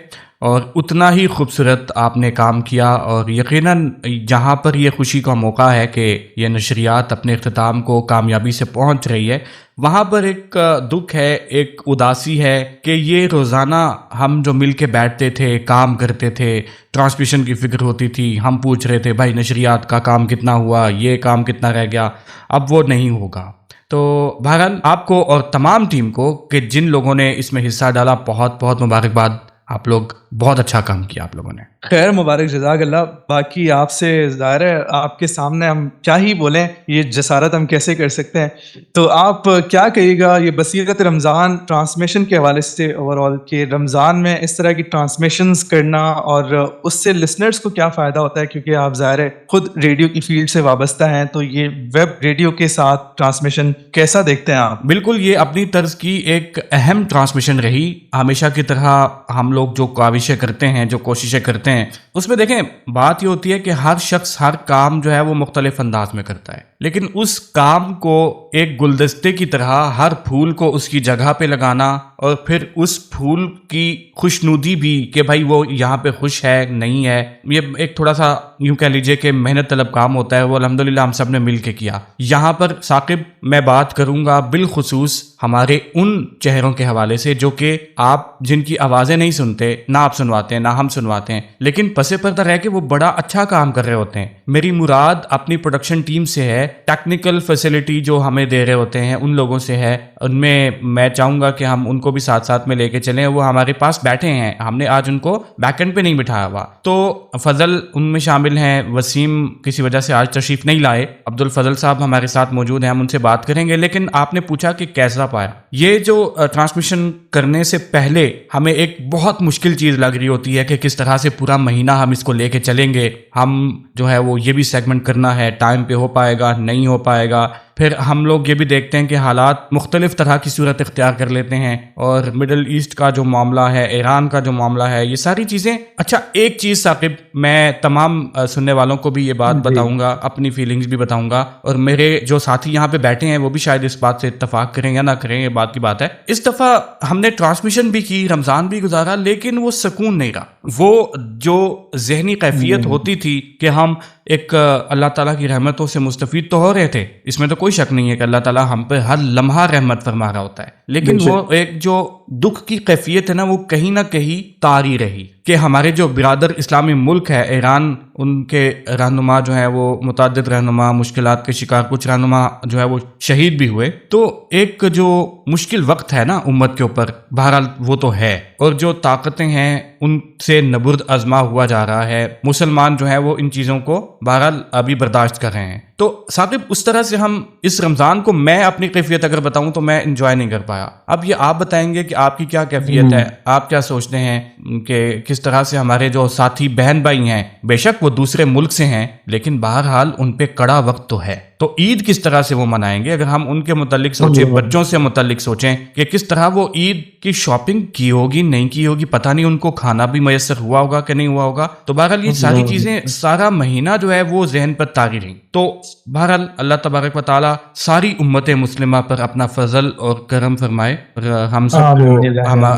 S1: اور اتنا ہی خوبصورت آپ نے کام کیا، اور یقیناً جہاں پر یہ خوشی کا موقع ہے کہ یہ نشریات اپنے اختتام کو کامیابی سے پہنچ رہی ہے، وہاں پر ایک دکھ ہے، ایک اداسی ہے کہ یہ روزانہ ہم جو مل کے بیٹھتے تھے، کام کرتے تھے، ٹرانسمیشن کی فکر ہوتی تھی، ہم پوچھ رہے تھے بھائی نشریات کا کام کتنا ہوا، یہ کام کتنا رہ گیا، اب وہ نہیں ہوگا۔ تو بہرحال آپ کو اور تمام ٹیم کو کہ جن لوگوں نے اس میں حصہ ڈالا، بہت بہت مبارکباد آپ لوگ بہت اچھا کام کیا آپ لوگوں نے.
S3: خیر مبارک، جزاک اللہ. باقی آپ سے ظاہر ہے آپ کے سامنے ہم کیا ہی بولیں، یہ جسارت ہم کیسے کر سکتے ہیں. تو آپ کیا کہیے گا یہ بصیرت رمضان ٹرانسمیشن کے حوالے سے اوور آل، کہ رمضان میں اس طرح کی ٹرانسمیشنز کرنا اور اس سے لسنرز کو کیا فائدہ ہوتا ہے؟ کیونکہ آپ ظاہر ہے خود ریڈیو کی فیلڈ سے وابستہ ہیں، تو یہ ویب ریڈیو کے ساتھ ٹرانسمیشن کیسا دیکھتے ہیں آپ؟
S1: بالکل، یہ اپنی طرز کی ایک اہم ٹرانسمیشن رہی. ہمیشہ کی طرح ہم لوگ جو کاوشیں کرتے ہیں، جو کوششیں کرتے ہیں، اس میں دیکھیں بات یہ ہوتی ہے کہ ہر شخص ہر کام جو ہے وہ مختلف انداز میں کرتا ہے، لیکن اس کام کو ایک گلدستے کی طرح ہر پھول کو اس کی جگہ پہ لگانا اور پھر اس پھول کی خوشنودی بھی کہ بھائی وہ یہاں پہ خوش ہے نہیں ہے، یہ ایک تھوڑا سا یوں کہہ لیجئے کہ محنت طلب کام ہوتا ہے. وہ الحمدللہ ہم سب نے مل کے کیا. یہاں پر ثاقب میں بات کروں گا بالخصوص ہمارے ان چہروں کے حوالے سے جو کہ آپ جن کی آوازیں نہیں سنتے، نہ آپ سنواتے ہیں نہ ہم سنواتے ہیں، لیکن پس پردہ رہ کے وہ بڑا اچھا کام کر رہے ہوتے ہیں. میری مراد اپنی پروڈکشن ٹیم سے ہے، ٹیکنیکل فیسلٹی جو ہمیں دے رہے ہوتے ہیں ان لوگوں سے ہے. ان میں میں چاہوں گا کہ ہم ان کو بھی ساتھ ساتھ میں لے کے چلیں. وہ ہمارے پاس بیٹھے ہیں، ہم نے آج ان کو بیک اینڈ پہ نہیں بٹھایا ہوا. تو فضل ان میں شامل ہیں، وسیم کسی وجہ سے آج تشریف نہیں لائے، عبد الفضل صاحب ہمارے ساتھ موجود ہیں، ہم ان سے بات کریں گے. لیکن آپ نے پوچھا کہ کیسا پایا. یہ جو ٹرانسمیشن کرنے سے پہلے ہمیں ایک بہت مشکل چیز لگ رہی ہوتی ہے کہ کس طرح سے پورا مہینہ ہم اس کو لے کے چلیں گے. ہم جو ہے وہ یہ بھی سیگمنٹ کرنا ہے، ٹائم پہ ہو پائے گا نہیں ہو پائے گا. پھر ہم لوگ یہ بھی دیکھتے ہیں کہ حالات مختلف طرح کی صورت اختیار کر لیتے ہیں، اور مڈل ایسٹ کا جو معاملہ ہے، ایران کا جو معاملہ ہے، یہ ساری چیزیں. اچھا ایک چیز ثاقب، میں تمام سننے والوں کو بھی یہ بات بتاؤں گا، اپنی فیلنگز بھی بتاؤں گا، اور میرے جو ساتھی یہاں پہ بیٹھے ہیں وہ بھی شاید اس بات سے اتفاق کریں یا نہ کریں، یہ بات کی بات ہے. اس دفعہ ہم نے ٹرانسمیشن بھی کی، رمضان بھی گزارا، لیکن وہ سکون نہیں رہا. وہ جو ذہنی کیفیت ہوتی تھی کہ ہم ایک اللہ تعالیٰ کی رحمتوں سے مستفید تو ہو رہے تھے، اس میں تو کوئی شک نہیں ہے کہ اللہ تعالیٰ ہم پہ ہر لمحہ رحمت فرما رہا ہوتا ہے، لیکن وہ ایک جو دکھ کی کیفیت ہے نا، وہ کہیں نہ کہیں طاری رہی کہ ہمارے جو برادر اسلامی ملک ہے ایران، ان کے رہنما جو ہے وہ متعدد رہنما مشکلات کے شکار، کچھ رہنما جو ہے وہ شہید بھی ہوئے. تو ایک جو مشکل وقت ہے نا امت کے اوپر، بہرحال وہ تو ہے، اور جو طاقتیں ہیں ان سے نبرد آزما ہوا جا رہا ہے. مسلمان جو ہے وہ ان چیزوں کو بہرحال ابھی برداشت کر رہے ہیں. تو ثاقب اس طرح سے ہم اس رمضان کو، میں اپنی کیفیت اگر بتاؤں تو میں انجوائے نہیں کر پایا. اب یہ آپ بتائیں گے کہ آپ کی کیا کیفیت ہے، آپ کیا سوچتے ہیں کہ کس طرح سے ہمارے جو ساتھی بہن بھائی ہیں، بے شک وہ دوسرے ملک سے ہیں، لیکن بہرحال ان پہ کڑا وقت تو ہے. تو عید کس طرح سے وہ منائیں گے؟ اگر ہم ان کے متعلق سوچیں، بچوں سے متعلق سوچیں کہ کس طرح وہ عید کی شاپنگ کی ہوگی نہیں کی ہوگی، پتہ نہیں ان کو کھانا بھی میسر ہوا ہوگا کہ نہیں ہوا ہوگا. تو بہرحال یہ ساری چیزیں، سارا مہینہ جو ہے وہ ذہن پر طاری رہیں. تو بہرحال اللہ تبارک و تعالیٰ ساری امت مسلمہ پر اپنا فضل اور کرم فرمائے، اور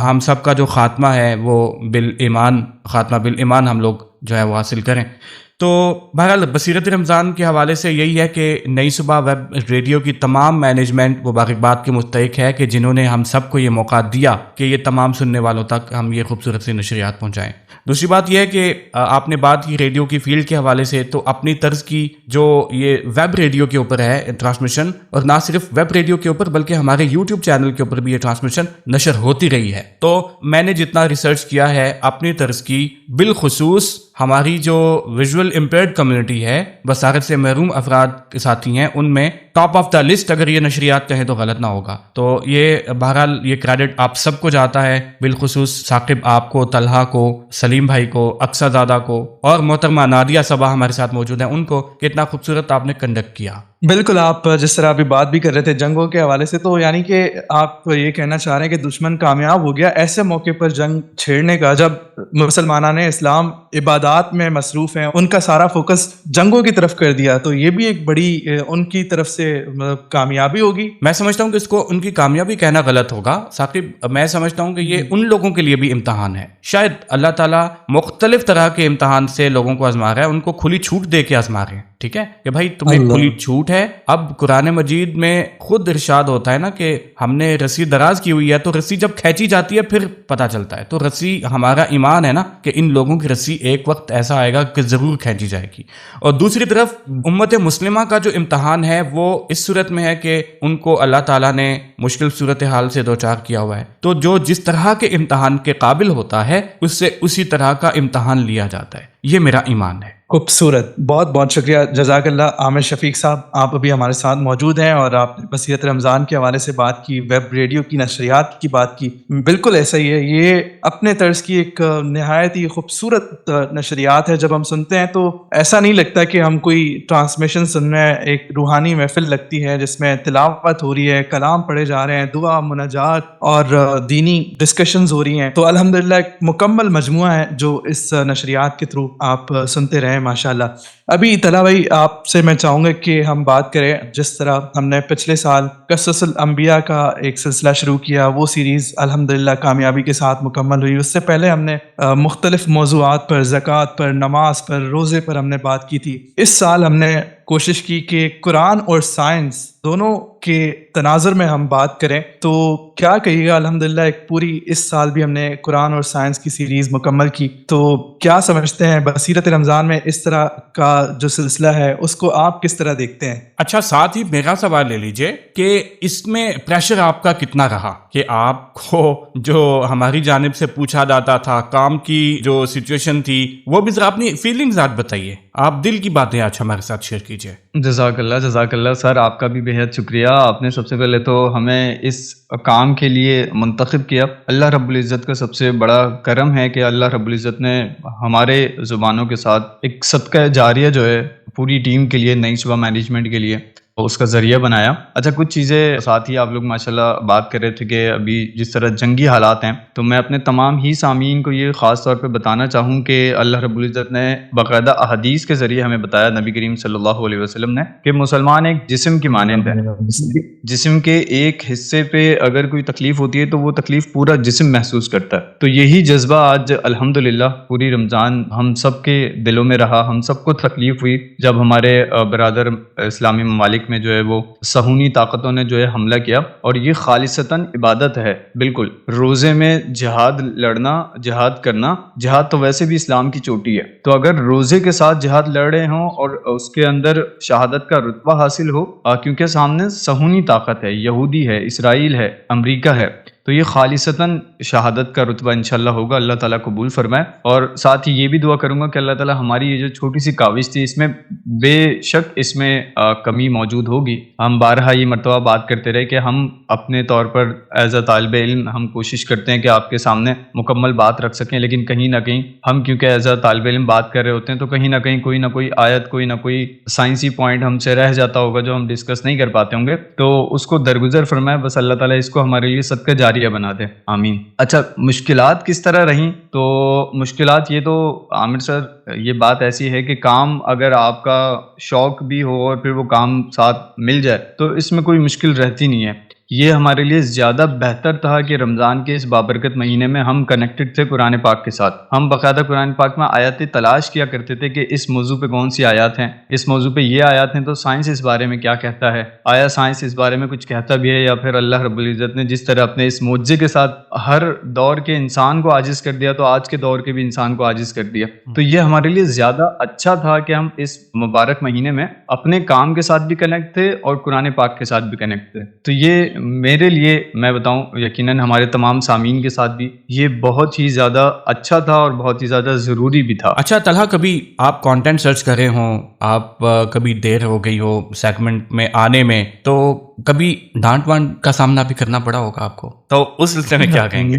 S1: ہم سب کا جو خاتمہ ہے وہ بالایمان، خاتمہ بالایمان ہم لوگ جو ہے وہ حاصل کریں. تو بہرحال بصیرت رمضان کے حوالے سے یہی ہے کہ نئی صبح ویب ریڈیو کی تمام مینجمنٹ مبارکباد کے مستحق ہے کہ جنہوں نے ہم سب کو یہ موقع دیا کہ یہ تمام سننے والوں تک ہم یہ خوبصورت سی نشریات پہنچائیں. دوسری بات یہ ہے کہ آپ نے بات کی ریڈیو کی فیلڈ کے حوالے سے، تو اپنی طرز کی جو یہ ویب ریڈیو کے اوپر ہے ٹرانسمیشن، اور نہ صرف ویب ریڈیو کے اوپر بلکہ ہمارے یوٹیوب چینل کے اوپر بھی یہ ٹرانسمیشن نشر ہوتی رہی ہے. تو میں نے جتنا ریسرچ کیا ہے اپنی طرز کی، بالخصوص ہماری جو ویژول امپیئرڈ کمیونٹی ہے، بصارت سے محروم افراد کے ساتھی ہیں، ان میں ٹاپ آف دا لسٹ اگر یہ نشریات کہیں تو غلط نہ ہوگا. تو یہ بہرحال یہ کریڈٹ آپ سب کو جاتا ہے، بالخصوص ثاقب آپ کو، طلحہ کو، سلیم بھائی کو، اقصی زادہ کو، اور محترمہ نادیہ صبا ہمارے ساتھ موجود ہیں، ان کو کہ اتنا خوبصورت آپ نے کنڈکٹ کیا.
S3: بالکل، آپ جس طرح ابھی بات بھی کر رہے تھے جنگوں کے حوالے سے، تو یعنی کہ آپ یہ کہنا چاہ رہے ہیں کہ دشمن کامیاب ہو گیا ایسے موقع پر جنگ چھیڑنے کا، جب مسلمانان اسلام عبادات میں مصروف ہیں، ان کا سارا فوکس جنگوں کی طرف کر دیا. تو یہ بھی ایک بڑی ان کی طرف سے کامیابی ہوگی.
S1: میں سمجھتا ہوں کہ اس کو ان کی کامیابی کہنا غلط ہوگا ثاقب. میں سمجھتا ہوں کہ یہ ان لوگوں کے لیے بھی امتحان ہے. شاید اللہ تعالیٰ مختلف طرح کے امتحان سے لوگوں کو آزما رہا ہے، ان کو کھلی چھوٹ دے کے آزما رہے ہیں. ٹھیک ہے کہ بھائی تمہیں کھلی چھوٹ ہے. اب قرآن مجید میں خود ارشاد ہوتا ہے نا کہ ہم نے رسی دراز کی ہوئی ہے, تو رسی جب کھینچی جاتی ہے پھر پتہ چلتا ہے. تو رسی ہمارا ایمان ہے نا کہ ان لوگوں کی رسی ایک وقت ایسا آئے گا کہ ضرور کھینچی جائے گی. اور دوسری طرف امت مسلمہ کا جو امتحان ہے وہ اس صورت میں ہے کہ ان کو اللہ تعالیٰ نے مشکل صورتحال سے دوچار کیا ہوا ہے. تو جو جس طرح کے امتحان کے قابل ہوتا ہے اس سے اسی طرح کا امتحان لیا جاتا ہے. یہ میرا ایمان ہے.
S3: خوبصورت, بہت بہت شکریہ, جزاک اللہ. عامر شفیق صاحب, آپ ابھی ہمارے ساتھ موجود ہیں اور آپ نے بصیرت رمضان کے حوالے سے بات کی, ویب ریڈیو کی نشریات کی بات کی. بالکل ایسا ہی ہے, یہ اپنے طرز کی ایک نہایت ہی خوبصورت نشریات ہے. جب ہم سنتے ہیں تو ایسا نہیں لگتا کہ ہم کوئی ٹرانسمیشن سن رہے ہیں, ایک روحانی محفل لگتی ہے جس میں تلاوت ہو رہی ہے, کلام پڑھے جا رہے ہیں, دعا, مناجات اور دینی ڈسکشنز ہو رہی ہیں. تو الحمدللہ ایک مکمل مجموعہ ہے جو اس نشریات کے تھرو آپ سنتے رہے ماشاء اللہ. ابھی طلحہ بھائی, آپ سے میں چاہوں گا کہ ہم بات کریں, جس طرح ہم نے پچھلے سال قصص الانبیاء کا ایک سلسلہ شروع کیا, وہ سیریز الحمدللہ کامیابی کے ساتھ مکمل ہوئی. اس سے پہلے ہم نے مختلف موضوعات پر, زکوٰۃ پر, نماز پر, روزے پر ہم نے بات کی تھی. اس سال ہم نے کوشش کی کہ قرآن اور سائنس دونوں کے تناظر میں ہم بات کریں. تو کیا کہیے گا, الحمدللہ ایک پوری اس سال بھی ہم نے قرآن اور سائنس کی سیریز مکمل کی, تو کیا سمجھتے ہیں بصیرت رمضان میں اس طرح کا جو سلسلہ ہے اس کو آپ کس طرح دیکھتے ہیں؟
S1: اچھا, ساتھ ہی میرا سوال لے لیجئے کہ اس میں پریشر آپ کا کتنا رہا, کہ آپ کو جو ہماری جانب سے پوچھا جاتا تھا, کام کی جو سچویشن تھی, وہ بھی ذرا اپنی فیلنگز آج بتائیے, آپ دل کی باتیں آج ہمارے ساتھ شیئر کیجئے.
S7: جزاک اللہ سر, آپ کا بھی بہت شکریہ. آپ نے سب سے پہلے تو ہمیں اس کام کے لیے منتخب کیا. اللہ رب العزت کا سب سے بڑا کرم ہے کہ اللہ رب العزت نے ہمارے زبانوں کے ساتھ ایک صدقہ جاریہ جو ہے پوری ٹیم کے لیے, نئی صبح مینجمنٹ کے لیے اس کا ذریعہ بنایا. اچھا, کچھ چیزیں ساتھ ہی آپ لوگ ماشاءاللہ بات کر رہے تھے کہ ابھی جس طرح جنگی حالات ہیں, تو میں اپنے تمام ہی سامعین کو یہ خاص طور پہ بتانا چاہوں کہ اللہ رب العزت نے باقاعدہ احادیث کے ذریعے ہمیں بتایا, نبی کریم صلی اللہ علیہ وسلم نے, کہ مسلمان ایک جسم کی مانند ہے. جسم کے ایک حصے پہ اگر کوئی تکلیف ہوتی ہے تو وہ تکلیف پورا جسم محسوس کرتا ہے. تو یہی جذبہ آج الحمدللہ پوری رمضان ہم سب کے دلوں میں رہا. ہم سب کو تکلیف ہوئی جب ہمارے برادر اسلامی ممالک میں جو ہے وہ صہیونی طاقتوں نے جو ہے حملہ کیا, اور یہ خالصتاً عبادت ہے. بالکل روزے میں جہاد لڑنا, جہاد کرنا, جہاد تو ویسے بھی اسلام کی چوٹی ہے, تو اگر روزے کے ساتھ جہاد لڑ رہے ہوں اور اس کے اندر شہادت کا رتبہ حاصل ہو, کیونکہ سامنے صہیونی طاقت ہے, یہودی ہے, اسرائیل ہے, امریکہ ہے, تو یہ خالصتاً شہادت کا رتبہ انشاءاللہ ہوگا. اللہ تعالیٰ قبول فرمائے. اور ساتھ ہی یہ بھی دعا کروں گا کہ اللہ تعالیٰ ہماری یہ جو چھوٹی سی کاوش تھی, اس میں بے شک اس میں کمی موجود ہوگی. ہم بارہا یہ مرتبہ بات کرتے رہے کہ ہم اپنے طور پر ایز اے طالب علم ہم کوشش کرتے ہیں کہ آپ کے سامنے مکمل بات رکھ سکیں, لیکن کہیں نہ کہیں ہم کیونکہ ایز اے طالب علم بات کر رہے ہوتے ہیں تو کہیں نہ کہیں کوئی نہ کوئی آیت, کوئی نہ کوئی سائنسی پوائنٹ ہم سے رہ جاتا ہوگا جو ہم ڈسکس نہیں کر پاتے ہوں گے. تو اس کو درگزر فرمائے, بس اللہ تعالیٰ اس کو ہمارے لیے صدقہ جاریہ بنا دے, آمین. اچھا, مشکلات کس طرح رہیں؟ تو مشکلات یہ تو عامر سر, یہ بات ایسی ہے کہ کام اگر آپ کا شوق بھی ہو اور پھر وہ کام ساتھ مل جائے تو اس میں کوئی مشکل رہتی نہیں ہے. یہ ہمارے لیے زیادہ بہتر تھا کہ رمضان کے اس بابرکت مہینے میں ہم کنیکٹڈ تھے قرآن پاک کے ساتھ. ہم باقاعدہ قرآن پاک میں آیاتیں تلاش کیا کرتے تھے کہ اس موضوع پہ کون سی آیات ہیں, اس موضوع پہ یہ آیات ہیں, تو سائنس اس بارے میں کیا کہتا ہے, آیا سائنس اس بارے میں کچھ کہتا بھی ہے, یا پھر اللہ رب العزت نے جس طرح اپنے اس معجزے کے ساتھ ہر دور کے انسان کو عاجز کر دیا تو آج کے دور کے بھی انسان کو عاجز کر دیا. تو یہ ہمارے لیے زیادہ اچھا تھا کہ ہم اس مبارک مہینے میں اپنے کام کے ساتھ بھی کنیکٹ تھے اور قرآن پاک کے ساتھ بھی کنیکٹ تھے. تو یہ میرے لیے, میں بتاؤں یقیناً ہمارے تمام سامعین کے ساتھ بھی یہ بہت ہی زیادہ اچھا تھا اور بہت ہی زیادہ ضروری بھی تھا.
S1: اچھا طلحہ, کبھی آپ کانٹینٹ سرچ کر رہے ہوں, آپ کبھی دیر ہو گئی ہو سیگمنٹ میں آنے میں, تو کبھی ڈانٹ وانٹ کا سامنا بھی کرنا پڑا ہوگا آپ کو, تو اس سلسلے میں کیا کہیں گے؟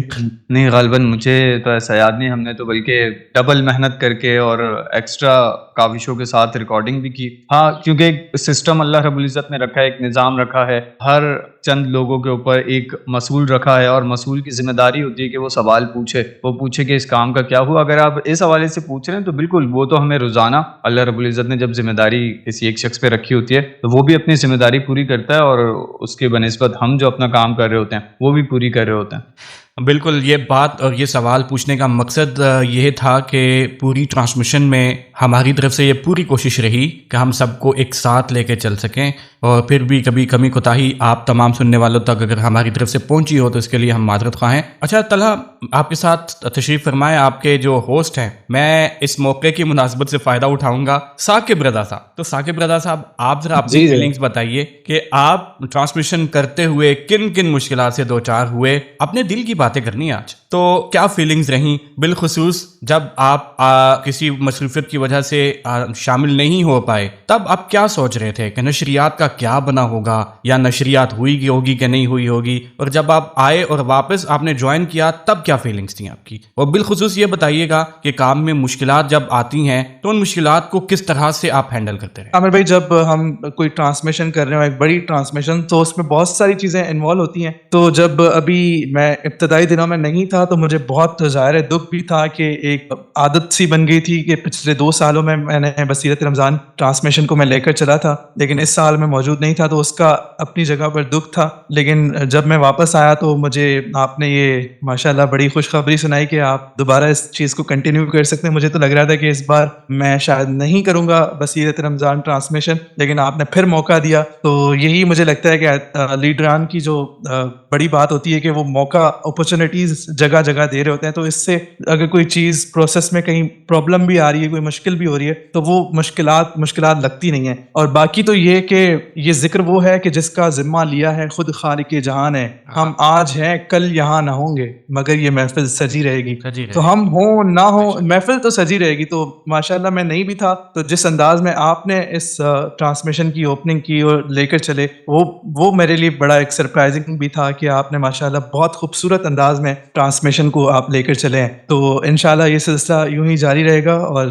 S7: نہیں, غالباً مجھے تو ایسا یاد نہیں. ہم نے تو بلکہ ڈبل محنت کر کے اور ایکسٹرا کاوشوں کے ساتھ ریکارڈنگ بھی کی. ہاں, کیونکہ ایک سسٹم اللہ رب العزت نے رکھا ہے, ایک نظام رکھا ہے, ہر چند لوگوں کے اوپر ایک مسئول رکھا ہے, اور مسئول کی ذمہ داری ہوتی ہے کہ وہ سوال پوچھے, وہ پوچھے کہ اس کام کا کیا ہوا. اگر آپ اس حوالے سے پوچھ رہے ہیں تو بالکل وہ تو ہمیں روزانہ اللہ رب العزت نے جب ذمہ داری کسی ایک شخص پہ رکھی ہوتی ہے تو وہ بھی اپنی ذمہ داری پوری کرتا ہے, اور اس کے بنسبت ہم جو اپنا کام کر رہے ہوتے ہیں وہ بھی پوری کر رہے ہوتے ہیں.
S1: بالکل یہ بات اور یہ سوال پوچھنے کا مقصد یہ تھا کہ پوری ٹرانسمیشن میں ہماری طرف سے یہ پوری کوشش رہی کہ ہم سب کو ایک ساتھ لے کے چل سکیں، اور پھر بھی کبھی کمی کوتاہی آپ تمام سننے والوں تک اگر ہماری طرف سے پہنچی ہو تو اس کے لیے ہم معذرت خواہ ہیں۔ اچھا طلحہ، آپ کے ساتھ تشریف فرمائے آپ کے جو ہوسٹ ہیں، میں اس موقع کی مناسبت سے فائدہ اٹھاؤں گا، ثاقب رضا صاحب۔ تو ثاقب رضا صاحب، آپ ذرا اپنی فیلنگز بتائیے کہ آپ ٹرانسمیشن کرتے ہوئے کن کن مشکلات سے دوچار ہوئے، اپنے دل کی باتیں کرنی ہے آج، تو کیا فیلنگز رہیں، بالخصوص جب آپ کسی مصروفیت کی وجہ سے شامل نہیں ہو پائے، تب آپ کیا سوچ رہے تھے کہ نشریات کا کیا بنا ہوگا، یا نشریات ہوگی کہ نہیں ہوگی، اور جب آپ آئے اور واپس آپ نے جوائن کیا تب کیا فیلنگز تھیں آپ کی؟ اور بالخصوص یہ بتائیے گا کہ کام میں مشکلات جب آتی ہیں تو ان مشکلات کو کس طرح سے آپ ہینڈل کرتے رہے؟
S3: عامر بھائی، جب ہم کوئی ٹرانسمیشن کر رہے ہیں، ایک بڑی ٹرانسمیشن، تو اس میں بہت ساری چیزیں انوالو ہوتی ہیں۔ تو جب ابھی میں ابتدائی دنوں میں نہیں تھا تو مجھے بہت ظاہر دکھ بھی تھا کہ ایک عادت سی بن گئی تھی کہ پچھلے 2 سالوں میں نے بصیرت رمضان ٹرانسمیشن کو میں لے کر چلا تھا، لیکن اس سال میں موجود نہیں تھا، تو اس کا اپنی جگہ پر دکھ تھا۔ لیکن جب میں واپس آیا تو مجھے آپ نے یہ ماشاءاللہ بڑی خوشخبری سنائی کہ آپ دوبارہ اس چیز کو کنٹینیو کر سکتے ہیں۔ مجھے تو لگ رہا تھا کہ اس بار میں شاید نہیں کروں گا بصیرت رمضان ٹرانسمیشن، لیکن آپ نے پھر موقع دیا۔ تو یہی مجھے لگتا ہے کہ لیڈران کی جو بڑی بات ہوتی ہے کہ وہ موقع، اپرچونیٹیز جگہ جگہ دے رہے ہوتے ہیں، تو اس سے اگر کوئی چیز پروسیس میں کہیں پرابلم بھی آ رہی ہے، کوئی مشکل بھی ہو رہی ہے، تو وہ مشکلات لگتی نہیں ہیں۔ اور باقی تو یہ کہ یہ ذکر وہ ہے کہ جس کا ذمہ لیا ہے خود خالق جہان ہے، ہم آج ہیں کل یہاں نہ ہوں گے، مگر یہ محفل سجی رہے گی۔ تو ہم ہوں نہ ہوں، محفل تو سجی رہے گی۔ تو ماشاءاللہ میں نہیں بھی تھا، تو جس انداز میں آپ نے اس ٹرانسمیشن کی اوپننگ کی اور لے کر چلے، وہ میرے لیے بڑا ایک سرپرائزنگ بھی تھا کہ آپ نے ماشاءاللہ بہت خوبصورت انداز میں ٹرانسمیشن کو آپ لے کر چلے ہیں۔ تو انشاءاللہ یہ سلسلہ یوں ہی جاری رہے گا، اور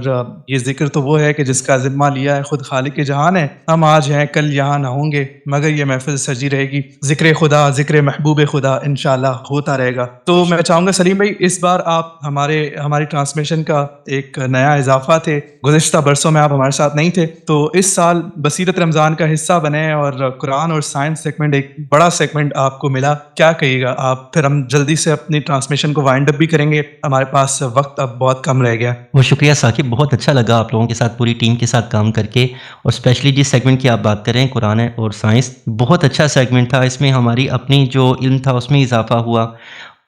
S3: یہ ذکر تو وہ ہے کہ جس کا ذمہ لیا ہے خود خالق جہان ہے، ہم آج ہیں کل یہاں نہ ہوں گے، مگر یہ محفل سجی رہے گی۔ ذکر خدا، ذکر محبوب خدا انشاءاللہ ہوتا رہے گا۔ تو میں چاہوں گا سلیم بھائی، اس بار آپ ہماری ٹرانسمیشن کا ایک نیا اضافہ تھے، گزشتہ برسوں میں آپ ہمارے ساتھ نہیں تھے، تو اس سال بصیرت رمضان کا حصہ بنے اور قرآن اور سائنس سیگمنٹ، ایک بڑا سیگمنٹ آپ کو ملا، کیا کہیے گا آپ؟ پھر ہم جلدی سے اپنی ٹرانسمیشن کو وائنڈ اپ بھی کریں گے، ہمارے پاس وقت اب بہت کم رہ گیا۔
S8: وہ شکریہ ثاقب، بہت اچھا لگا آپ لوگوں کے ساتھ، پوری ٹیم کے ساتھ کام کر کے، اور اسپیشلی جس سیگمنٹ کی آپ بات کر رہے ہیں قرآن اور سائنس، بہت اچھا سیگمنٹ تھا۔ اس میں ہماری اپنی جو علم تھا اس میں اضافہ ہوا،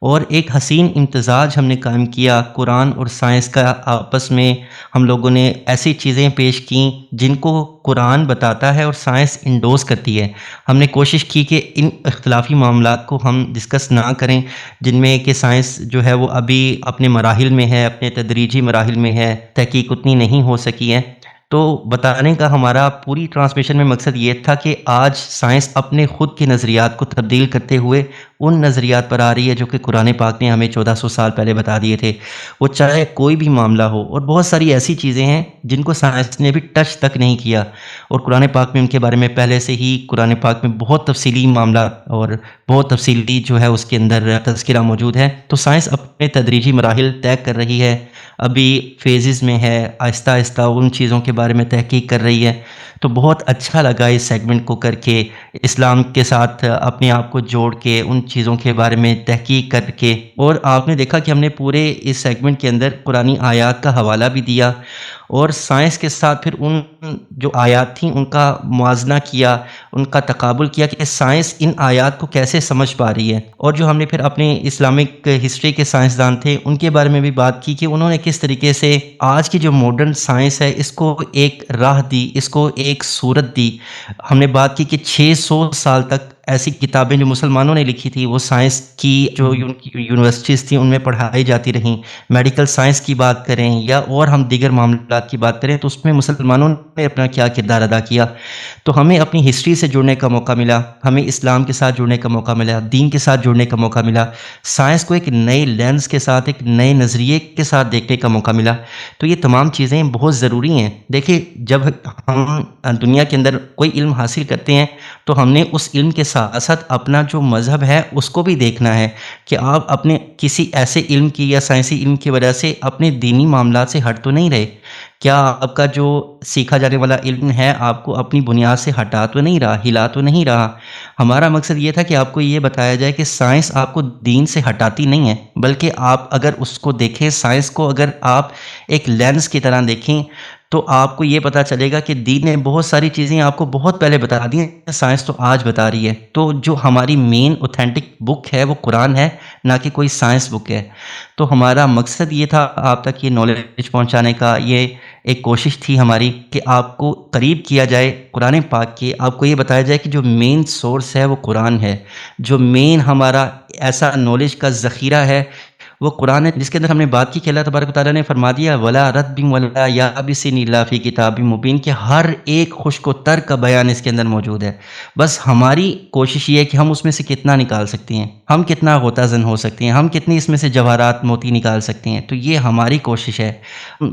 S8: اور ایک حسین امتزاج ہم نے قائم کیا قرآن اور سائنس کا آپس میں۔ ہم لوگوں نے ایسی چیزیں پیش کیں جن کو قرآن بتاتا ہے اور سائنس انڈوز کرتی ہے۔ ہم نے کوشش کی کہ ان اختلافی معاملات کو ہم ڈسکس نہ کریں، جن میں کہ سائنس جو ہے وہ ابھی اپنے مراحل میں ہے، اپنے تدریجی مراحل میں ہے، تحقیق اتنی نہیں ہو سکی ہے۔ تو بتانے کا ہمارا پوری ٹرانسمیشن میں مقصد یہ تھا کہ آج سائنس اپنے خود کے نظریات کو تبدیل کرتے ہوئے ان نظریات پر آ رہی ہے جو کہ قرآن پاک نے ہمیں 1400 سال پہلے بتا دیے تھے، وہ چاہے کوئی بھی معاملہ ہو۔ اور بہت ساری ایسی چیزیں ہیں جن کو سائنس نے بھی ٹچ تک نہیں کیا، اور قرآن پاک میں ان کے بارے میں پہلے سے ہی قرآن پاک میں بہت تفصیلی معاملات اور بہت تفصیلی جو ہے اس کے اندر تذکرہ موجود ہے۔ تو سائنس اپنے تدریجی مراحل طے کر رہی ہے، ابھی فیزز میں ہے، آہستہ آہستہ ان چیزوں کے بارے میں تحقیق کر رہی ہے۔ تو بہت اچھا لگا اس سیگمنٹ کو کر کے، اسلام کے ساتھ اپنے آپ کو جوڑ کے، ان چیزوں کے بارے میں تحقیق کر کے۔ اور آپ نے دیکھا کہ ہم نے پورے اس سیگمنٹ کے اندر قرآنی آیات کا حوالہ بھی دیا، اور سائنس کے ساتھ پھر ان جو آیات تھیں ان کا موازنہ کیا، ان کا تقابل کیا کہ سائنس ان آیات کو کیسے سمجھ پا رہی ہے۔ اور جو ہم نے پھر اپنے اسلامک ہسٹری کے سائنسدان تھے ان کے بارے میں بھی بات کی کہ انہوں نے کس طریقے سے آج کی جو ماڈرن سائنس ہے اس کو ایک راہ دی، اس کو ایک صورت دی۔ ہم نے بات کی کہ 600 سال تک ایسی کتابیں جو مسلمانوں نے لکھی تھی وہ سائنس کی جو یونیورسٹیز تھیں ان میں پڑھائی جاتی رہیں۔ میڈیکل سائنس کی بات کریں یا اور ہم دیگر معاملات کی بات کریں تو اس میں مسلمانوں نے اپنا کیا کردار ادا کیا۔ تو ہمیں اپنی ہسٹری سے جڑنے کا موقع ملا، ہمیں اسلام کے ساتھ جڑنے کا موقع ملا، دین کے ساتھ جڑنے کا موقع ملا، سائنس کو ایک نئے لینس کے ساتھ، ایک نئے نظریے کے ساتھ دیکھنے کا موقع ملا۔ تو یہ تمام چیزیں بہت ضروری ہیں۔ دیکھیں، جب ہم دنیا کے اندر کوئی علم حاصل کرتے ہیں تو ہم نے اس علم کے ساتھ ساتھ ساتھ اپنا جو مذہب ہے اس کو بھی دیکھنا ہے کہ آپ اپنے کسی ایسے علم کی یا سائنسی علم کی وجہ سے اپنے دینی معاملات سے ہٹ تو نہیں رہے. کیا آپ کا جو سیکھا جانے والا علم ہے آپ کو اپنی بنیاد سے ہٹا تو نہیں رہا, ہلا تو نہیں رہا؟ ہمارا مقصد یہ تھا کہ آپ کو یہ بتایا جائے کہ سائنس آپ کو دین سے ہٹاتی نہیں ہے, بلکہ آپ اگر اس کو دیکھیں, سائنس کو اگر آپ ایک لینس کی طرح دیکھیں تو آپ کو یہ پتہ چلے گا کہ دین نے بہت ساری چیزیں آپ کو بہت پہلے بتا دی ہیں, سائنس تو آج بتا رہی ہے. تو جو ہماری مین اوتھینٹک بک ہے وہ قرآن ہے, نہ کہ کوئی سائنس بک ہے. تو ہمارا مقصد یہ تھا آپ تک یہ نالج پہنچانے کا, یہ ایک کوشش تھی ہماری کہ آپ کو قریب کیا جائے قرآن پاک کے, آپ کو یہ بتایا جائے کہ جو مین سورس ہے وہ قرآن ہے, جو مین ہمارا ایسا نالج کا ذخیرہ ہے وہ قرآن ہے, جس کے اندر ہم نے بات کی کہ اللہ تبارک و تعالیٰ نے فرما دیا ولا رطب ولا یابس الا فی کتاب مبین, کہ ہر ایک خشک و تر کا بیان اس کے اندر موجود ہے. بس ہماری کوشش یہ ہے کہ ہم اس میں سے کتنا نکال سکتے ہیں, ہم کتنا غوطہ زن ہو سکتے ہیں, ہم کتنی اس میں سے جواہرات موتی نکال سکتے ہیں. تو یہ ہماری کوشش ہے,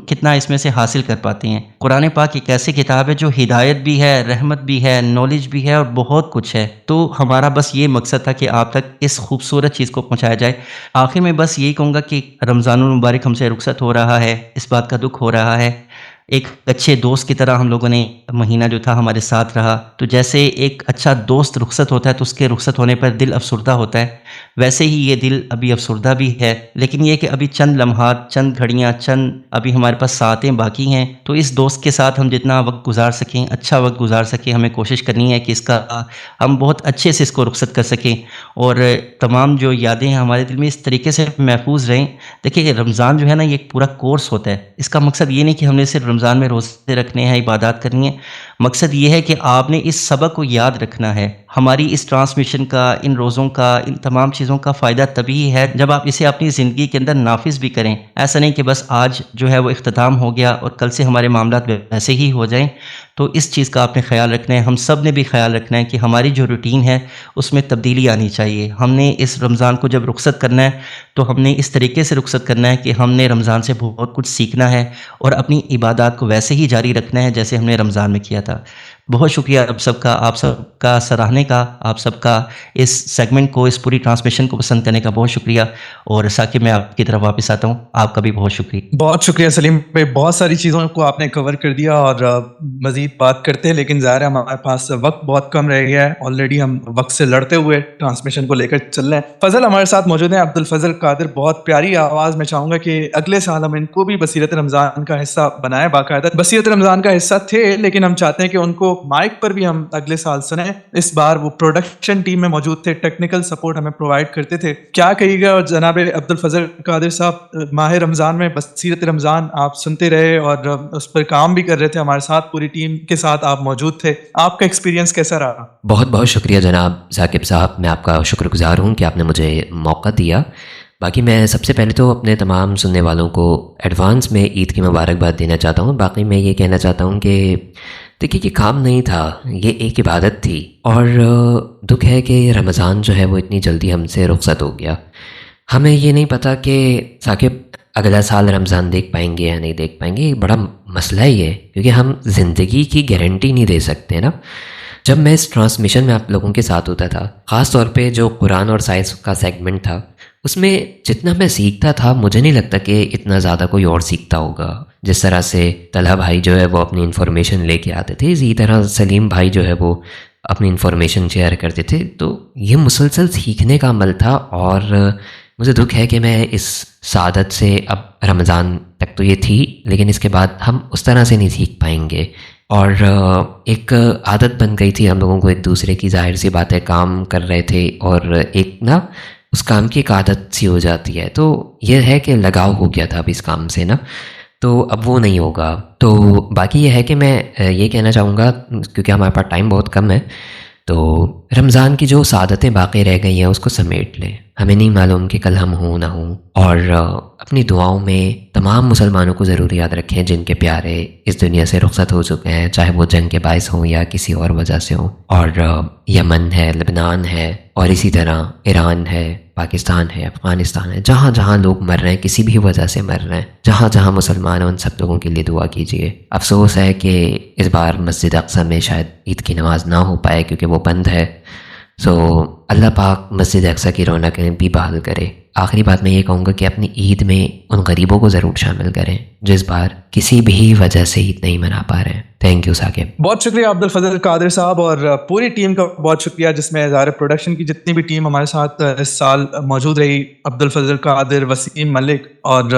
S8: کتنا اس میں سے حاصل کر پاتے ہیں. قرآن پاک ایک ایسی کتاب ہے جو ہدایت بھی ہے, رحمت بھی ہے, نالج بھی ہے اور بہت کچھ ہے. تو ہمارا بس یہ مقصد تھا کہ آپ تک اس خوبصورت چیز کو پہنچایا جائے. آخر میں بس یہی کہوں گا کہ رمضان المبارک ہم سے رخصت ہو رہا ہے, اس بات کا دکھ ہو رہا ہے. ایک اچھے دوست کی طرح ہم لوگوں نے مہینہ جو تھا ہمارے ساتھ رہا. تو جیسے ایک اچھا دوست رخصت ہوتا ہے تو اس کے رخصت ہونے پر دل افسردہ ہوتا ہے, ویسے ہی یہ دل ابھی افسردہ بھی ہے. لیکن یہ کہ ابھی چند لمحات, چند گھڑیاں, چند ابھی ہمارے پاس ساعتیں باقی ہیں. تو اس دوست کے ساتھ ہم جتنا وقت گزار سکیں, اچھا وقت گزار سکیں, ہمیں کوشش کرنی ہے کہ اس کا ہم بہت اچھے سے اس کو رخصت کر سکیں, اور تمام جو یادیں ہیں ہمارے دل میں اس طریقے سے محفوظ رہیں. دیکھیے رمضان جو ہے نا یہ ایک پورا کورس ہوتا ہے. اس کا مقصد یہ نہیں کہ ہم نے صرف رمضان میں روزے رکھنے ہیں, عبادات کرنی ہے. مقصد یہ ہے کہ آپ نے اس سبق کو یاد رکھنا ہے. ہماری اس ٹرانسمیشن کا, ان روزوں کا, ان تمام چیزوں کا فائدہ تبھی ہے جب آپ اسے اپنی زندگی کے اندر نافذ بھی کریں. ایسا نہیں کہ بس آج جو ہے وہ اختتام ہو گیا اور کل سے ہمارے معاملات ویسے ہی ہو جائیں. تو اس چیز کا آپ نے خیال رکھنا ہے, ہم سب نے بھی خیال رکھنا ہے کہ ہماری جو روٹین ہے اس میں تبدیلی آنی چاہیے. ہم نے اس رمضان کو جب رخصت کرنا ہے تو ہم نے اس طریقے سے رخصت کرنا ہے کہ ہم نے رمضان سے بہت کچھ سیکھنا ہے اور اپنی عبادات کو ویسے ہی جاری رکھنا ہے جیسے ہم نے رمضان میں کیا تھا. بہت شکریہ آپ سب کا, آپ سب کا سراہنے کا, آپ سب کا اس سیگمنٹ کو, اس پوری ٹرانسمیشن کو پسند کرنے کا بہت شکریہ. اور ثاقب میں آپ کی طرف واپس آتا ہوں, آپ کا بھی بہت شکریہ.
S3: بہت شکریہ سلیم بھائی, بہت ساری چیزوں کو آپ نے کور کر دیا اور مزید بات کرتے ہیں, لیکن ظاہر ہے ہمارے پاس وقت بہت کم رہ گیا ہے. آلریڈی ہم وقت سے لڑتے ہوئے ٹرانسمیشن کو لے کر چل رہے ہیں. فضل ہمارے ساتھ موجود ہیں, عبدالفضل قادر. بہت پیاری آواز میں چاہوں گا کہ اگلے سال ہم ان کو بھی بصیرت رمضان کا حصہ بنائیں. باقاعدہ بصیرت رمضان کا حصہ تھے, لیکن ہم چاہتے ہیں کہ ان کو مائک پر بھی ہم اگلے سال سنیں. اس بار وہ پروڈکشن ٹیم میں موجود تھے, ٹیکنیکل سپورٹ ہمیں پرووائڈ کرتے تھے. کیا کہیے گا جناب عبدالفضل قادر صاحب, ماہ رمضان میں بصیرت رمضان آپ سنتے رہے اور اس پر کام بھی کر رہے تھے ہمارے ساتھ, پوری ٹیم کے ساتھ آپ موجود تھے, آپ کا ایکسپیرینس کیسا رہا؟
S10: بہت بہت شکریہ جناب ثاقب صاحب, میں آپ کا شکر گزار ہوں کہ آپ نے مجھے موقع دیا. باقی میں سب سے پہلے تو اپنے تمام سننے والوں کو ایڈوانس میں عید کی مبارکباد دینا چاہتا ہوں. باقی میں یہ کہنا چاہتا ہوں کہ دیکھیے یہ کام نہیں تھا, یہ ایک عبادت تھی. اور دکھ ہے کہ رمضان جو ہے وہ اتنی جلدی ہم سے رخصت ہو گیا. ہمیں یہ نہیں پتہ کہ ثاقب اگلا سال رمضان دیکھ پائیں گے یا نہیں دیکھ پائیں گے. ایک بڑا مسئلہ ہی ہے کیونکہ ہم زندگی کی گارنٹی نہیں دے سکتے نا. جب میں اس ٹرانسمیشن میں آپ لوگوں کے ساتھ ہوتا تھا, خاص طور پہ جو قرآن اور سائنس کا سیگمنٹ تھا, اس میں جتنا میں سیکھتا تھا مجھے نہیں لگتا کہ اتنا زیادہ کوئی اور سیکھتا ہوگا. جس طرح سے طلحہ بھائی جو ہے وہ اپنی انفارمیشن لے کے آتے تھے, اسی طرح سلیم بھائی جو ہے وہ اپنی انفارمیشن شیئر کرتے تھے. تو یہ مسلسل سیکھنے کا عمل تھا, اور مجھے دکھ ہے کہ میں اس سعادت سے, اب رمضان تک تو یہ تھی لیکن اس کے بعد ہم اس طرح سے نہیں سیکھ پائیں گے. اور ایک عادت بن گئی تھی ہم لوگوں کو ایک دوسرے کی, ظاہر سی بات ہے کام کر رہے تھے اور ایک نا اس کام کی ایک عادت سی ہو جاتی ہے. تو یہ ہے کہ لگاؤ ہو گیا تھا اب اس کام سے نا, تو اب وہ نہیں ہوگا. تو باقی یہ ہے کہ میں یہ کہنا چاہوں گا کیونکہ ہمارے پاس ٹائم بہت کم ہے, تو رمضان کی جو سعادتیں باقی رہ گئی ہیں اس کو سمیٹ لیں. ہمیں نہیں معلوم کہ کل ہم ہوں نہ ہوں, اور اپنی دعاؤں میں تمام مسلمانوں کو ضرور یاد رکھیں جن کے پیارے اس دنیا سے رخصت ہو چکے ہیں, چاہے وہ جنگ کے باعث ہوں یا کسی اور وجہ سے ہوں. اور یمن ہے, لبنان ہے, اور اسی طرح ایران ہے, پاکستان ہے, افغانستان ہے, جہاں جہاں لوگ مر رہے ہیں, کسی بھی وجہ سے مر رہے ہیں, جہاں جہاں مسلمان ہیں ان سب لوگوں کے لیے دعا کیجیے. افسوس ہے کہ اس بار مسجد اقصی میں شاید عید کی نماز نہ ہو پائے کیونکہ وہ بند ہے. سو اللہ پاک مسجد اقصی کی رونقیں بھی بحال کرے. آخری بات میں یہ کہوں گا کہ اپنی عید میں ان غریبوں کو ضرور شامل کریں جو اس بار کسی بھی وجہ سے عید نہیں منا پا رہے ہیں. Thank you Saqib.
S3: بہت شکریہ عبد الفضل قادر صاحب اور پوری ٹیم کا بہت شکریہ جس میں ظاہر پروڈکشن کی جتنی بھی ٹیم ہمارے ساتھ اس سال موجود رہی. عبد الفضل قادر، وسیم ملک اور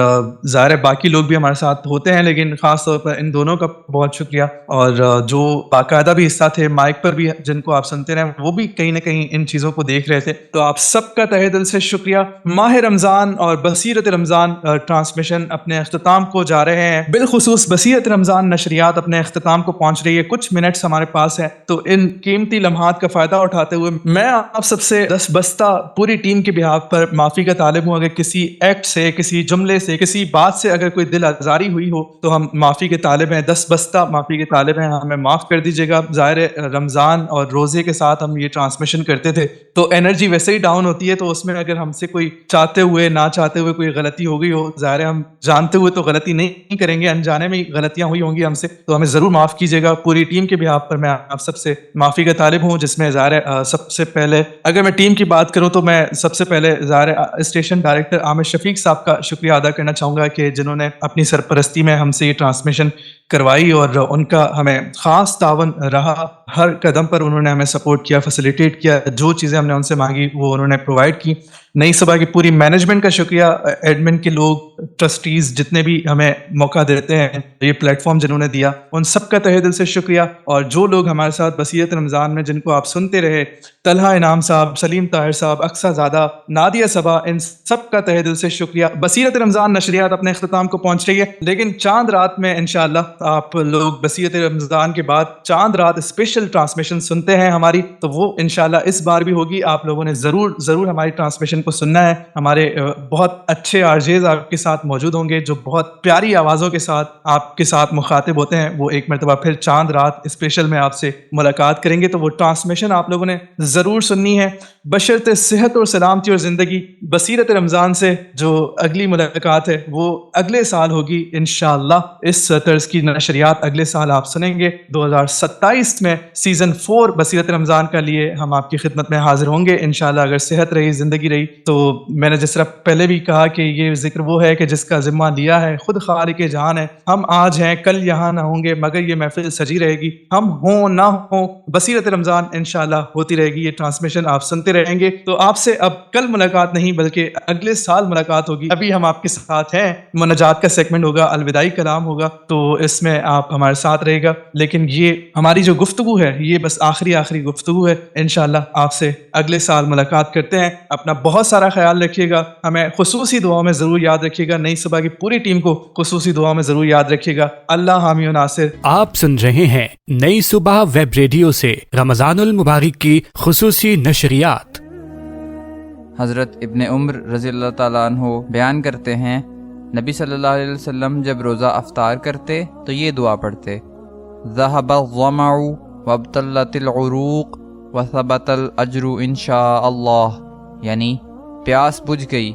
S3: ظاہر باقی لوگ بھی ہمارے ساتھ ہوتے ہیں لیکن خاص طور پر ان دونوں کا بہت شکریہ. اور جو باقاعدہ بھی حصہ تھے مائک پر بھی جن کو آپ سنتے رہے وہ بھی کہیں نہ کہیں ان چیزوں کو دیکھ رہے تھے. تو آپ سب کا تہہ دل سے شکریہ. ماہ رمضان اور بصیرت رمضان ٹرانسمیشن اپنے اختتام کو جا رہے ہیں. بالخصوص بصیرت رمضان نشریات اپنے اختتام کو پہنچ رہی ہے. کچھ منٹس ہمارے پاس ہیں تو ان قیمتی لمحات کا فائدہ اٹھاتے ہوئے میں آپ سب سے دس بستہ پوری ٹیم کے بہاف پر معافی کا طالب ہوں. اگر کسی ایکٹ سے، کسی جملے سے، کسی بات سے اگر کوئی دل آزاری ہوئی ہو تو ہم معافی کے طالب ہیں. دس بستہ معافی کے طالب ہیں. ہمیں معاف کر دیجیے گا. ظاہر رمضان اور روزے کے ساتھ ہم یہ ٹرانسمیشن کرتے تھے تو انرجی ویسے ہی ڈاؤن ہوتی ہے. تو اس میں اگر ہم سے کوئی چاہتے ہوئے نہ چاہتے ہوئے کوئی غلطی ہو گئی ہو، ظاہر ہم جانتے ہوئے تو غلطی نہیں کریں گے، انجانے میں غلطیاں ہوئی ہوں گی ہم سے، تو ہمیں ضرور معاف کیجیے گا. پوری ٹیم کے بہاف پر میں آپ سب سے معافی کا طالب ہوں. جس میں ظاہر سب سے پہلے اگر میں ٹیم کی بات کروں تو میں سب سے پہلے ظاہر اسٹیشن ڈائریکٹر عامر شفیق صاحب کا شکریہ ادا کرنا چاہوں گا کہ جنہوں نے اپنی سرپرستی میں ہم سے یہ ٹرانسمیشن کروائی اور ان کا ہمیں خاص تعاون رہا. ہر قدم پر انہوں نے ہمیں سپورٹ کیا، فیسیلیٹیٹ کیا. جو چیزیں ہم نے ان سے مانگی وہ انہوں نے پرووائڈ کی. نئی صبح کی پوری مینجمنٹ کا شکریہ. ایڈمن کے لوگ، ٹرسٹیز جتنے بھی ہمیں موقع دیتے ہیں، یہ پلیٹ فارم جنہوں نے دیا، ان سب کا تہہ دل سے شکریہ. اور جو لوگ ہمارے ساتھ بصیرت رمضان میں جن کو آپ سنتے رہے، طلحہ انعام صاحب، سلیم طاہر صاحب، اقصیٰ زادہ، نادیہ صبا، ان سب کا تہہ دل سے شکریہ. بصیرت رمضان نشریات اپنے اختتام کو پہنچ رہی ہے لیکن چاند رات میں انشاءاللہ آپ لوگ بصیرت رمضان کے بعد چاند رات اسپیشل ٹرانسمیشن سنتے ہیں ہماری، تو وہ انشاءاللہ اس بار بھی ہوگی. آپ لوگوں نے ضرور ہماری ٹرانسمیشن کو سننا ہے. ہمارے بہت اچھے آرجیز آپ کے ساتھ موجود ہوں گے جو بہت پیاری آوازوں کے ساتھ آپ کے ساتھ مخاطب ہوتے ہیں. وہ ایک مرتبہ پھر چاند رات اسپیشل میں آپ سے ملاقات کریں گے تو وہ ٹرانسمیشن آپ لوگوں نے ضرور سننی ہے. بشرط صحت اور سلامتی اور زندگی. بصیرت رمضان سے جو اگلی ملاقات ہے وہ اگلے سال ہوگی انشاءاللہ. اس طرز کی نشریات اگلے سال آپ سنیں گے. 2027 میں سیزن 4 بصیرت رمضان کا لیے ہم آپ کی خدمت میں حاضر ہوں گے انشاءاللہ اگر صحت رہی، زندگی رہی. تو میں نے جس طرح پہلے بھی کہا کہ یہ ذکر وہ ہے کہ جس کا ذمہ لیا ہے خود خالق جہان ہے. ہم آج ہیں، کل یہاں نہ ہوں گے مگر یہ محفل سجی رہے گی. ہم ہوں نہ ہوں، بصیرت رمضان انشاءاللہ ہوتی رہے گی. یہ ٹرانسمیشن آپ سنتے رہیں گے. تو آپ سے اب کل ملاقات نہیں بلکہ اگلے سال ملاقات ہوگی. ابھی ہم آپ کے ساتھ ہیں. مناجات کا سیگمنٹ ہوگا، الوداعی کلام ہوگا، تو اس میں آپ ہمارے ساتھ رہے گا. لیکن یہ ہماری جو گفتگو ہے یہ بس آخری گفتگو ہے. انشاءاللہ آپ سے اگلے سال ملاقات کرتے ہیں. اپنا بہت سارا خیال رکھیے گا. ہمیں خصوصی دعاؤں میں ضرور یاد رکھیے گا. نئی صبح کی پوری ٹیم کو خصوصی دعاؤں میں ضرور یاد رکھیے گا. اللہ حامی و ناصر.
S1: آپ سن رہے ہیں نئی صبح ویب ریڈیو سے رمضان المبارک کی خصوصی نشریات.
S11: حضرت ابن عمر رضی اللہ تعالیٰ عنہ بیان کرتے ہیں نبی صلی اللہ علیہ وسلم جب روزہ افطار کرتے تو یہ دعا پڑھتے: ذهب الظمأ وابتلت العروق وثبت الاجر انشاء اللہ، یعنی پیاس بجھ گئی،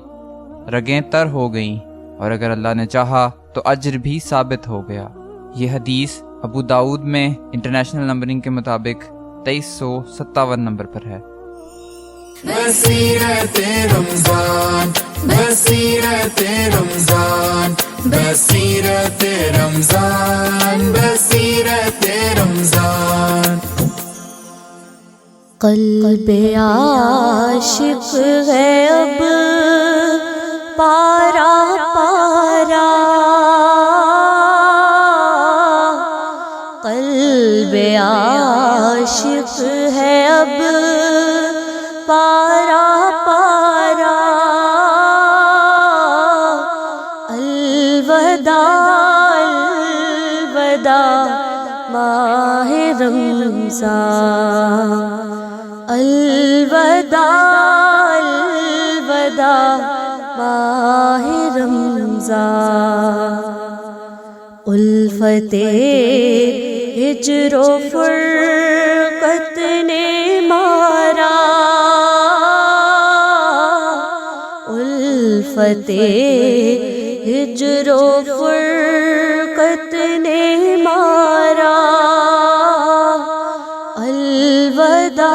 S11: رگیں تر ہو گئیں، اور اگر اللہ نے چاہا تو اجر بھی ثابت ہو گیا. یہ حدیث ابو داؤد میں انٹرنیشنل نمبرنگ کے مطابق 2357 نمبر پر ہے.
S5: بصیرت رمضان، بصیرت رمضان، بصیرت رمضان، بصیرت رمضان.
S12: قلب عاشق ہے اب پارا پارا، قلب عاشق ہے اب پارا پارا. الوداع الوداع ماہ رمضان، الوداع الوداع ماہ رمضان. الفت ہجر و فرقت نے مارا، الفت ہجر و فرقت نے مارا. الوداع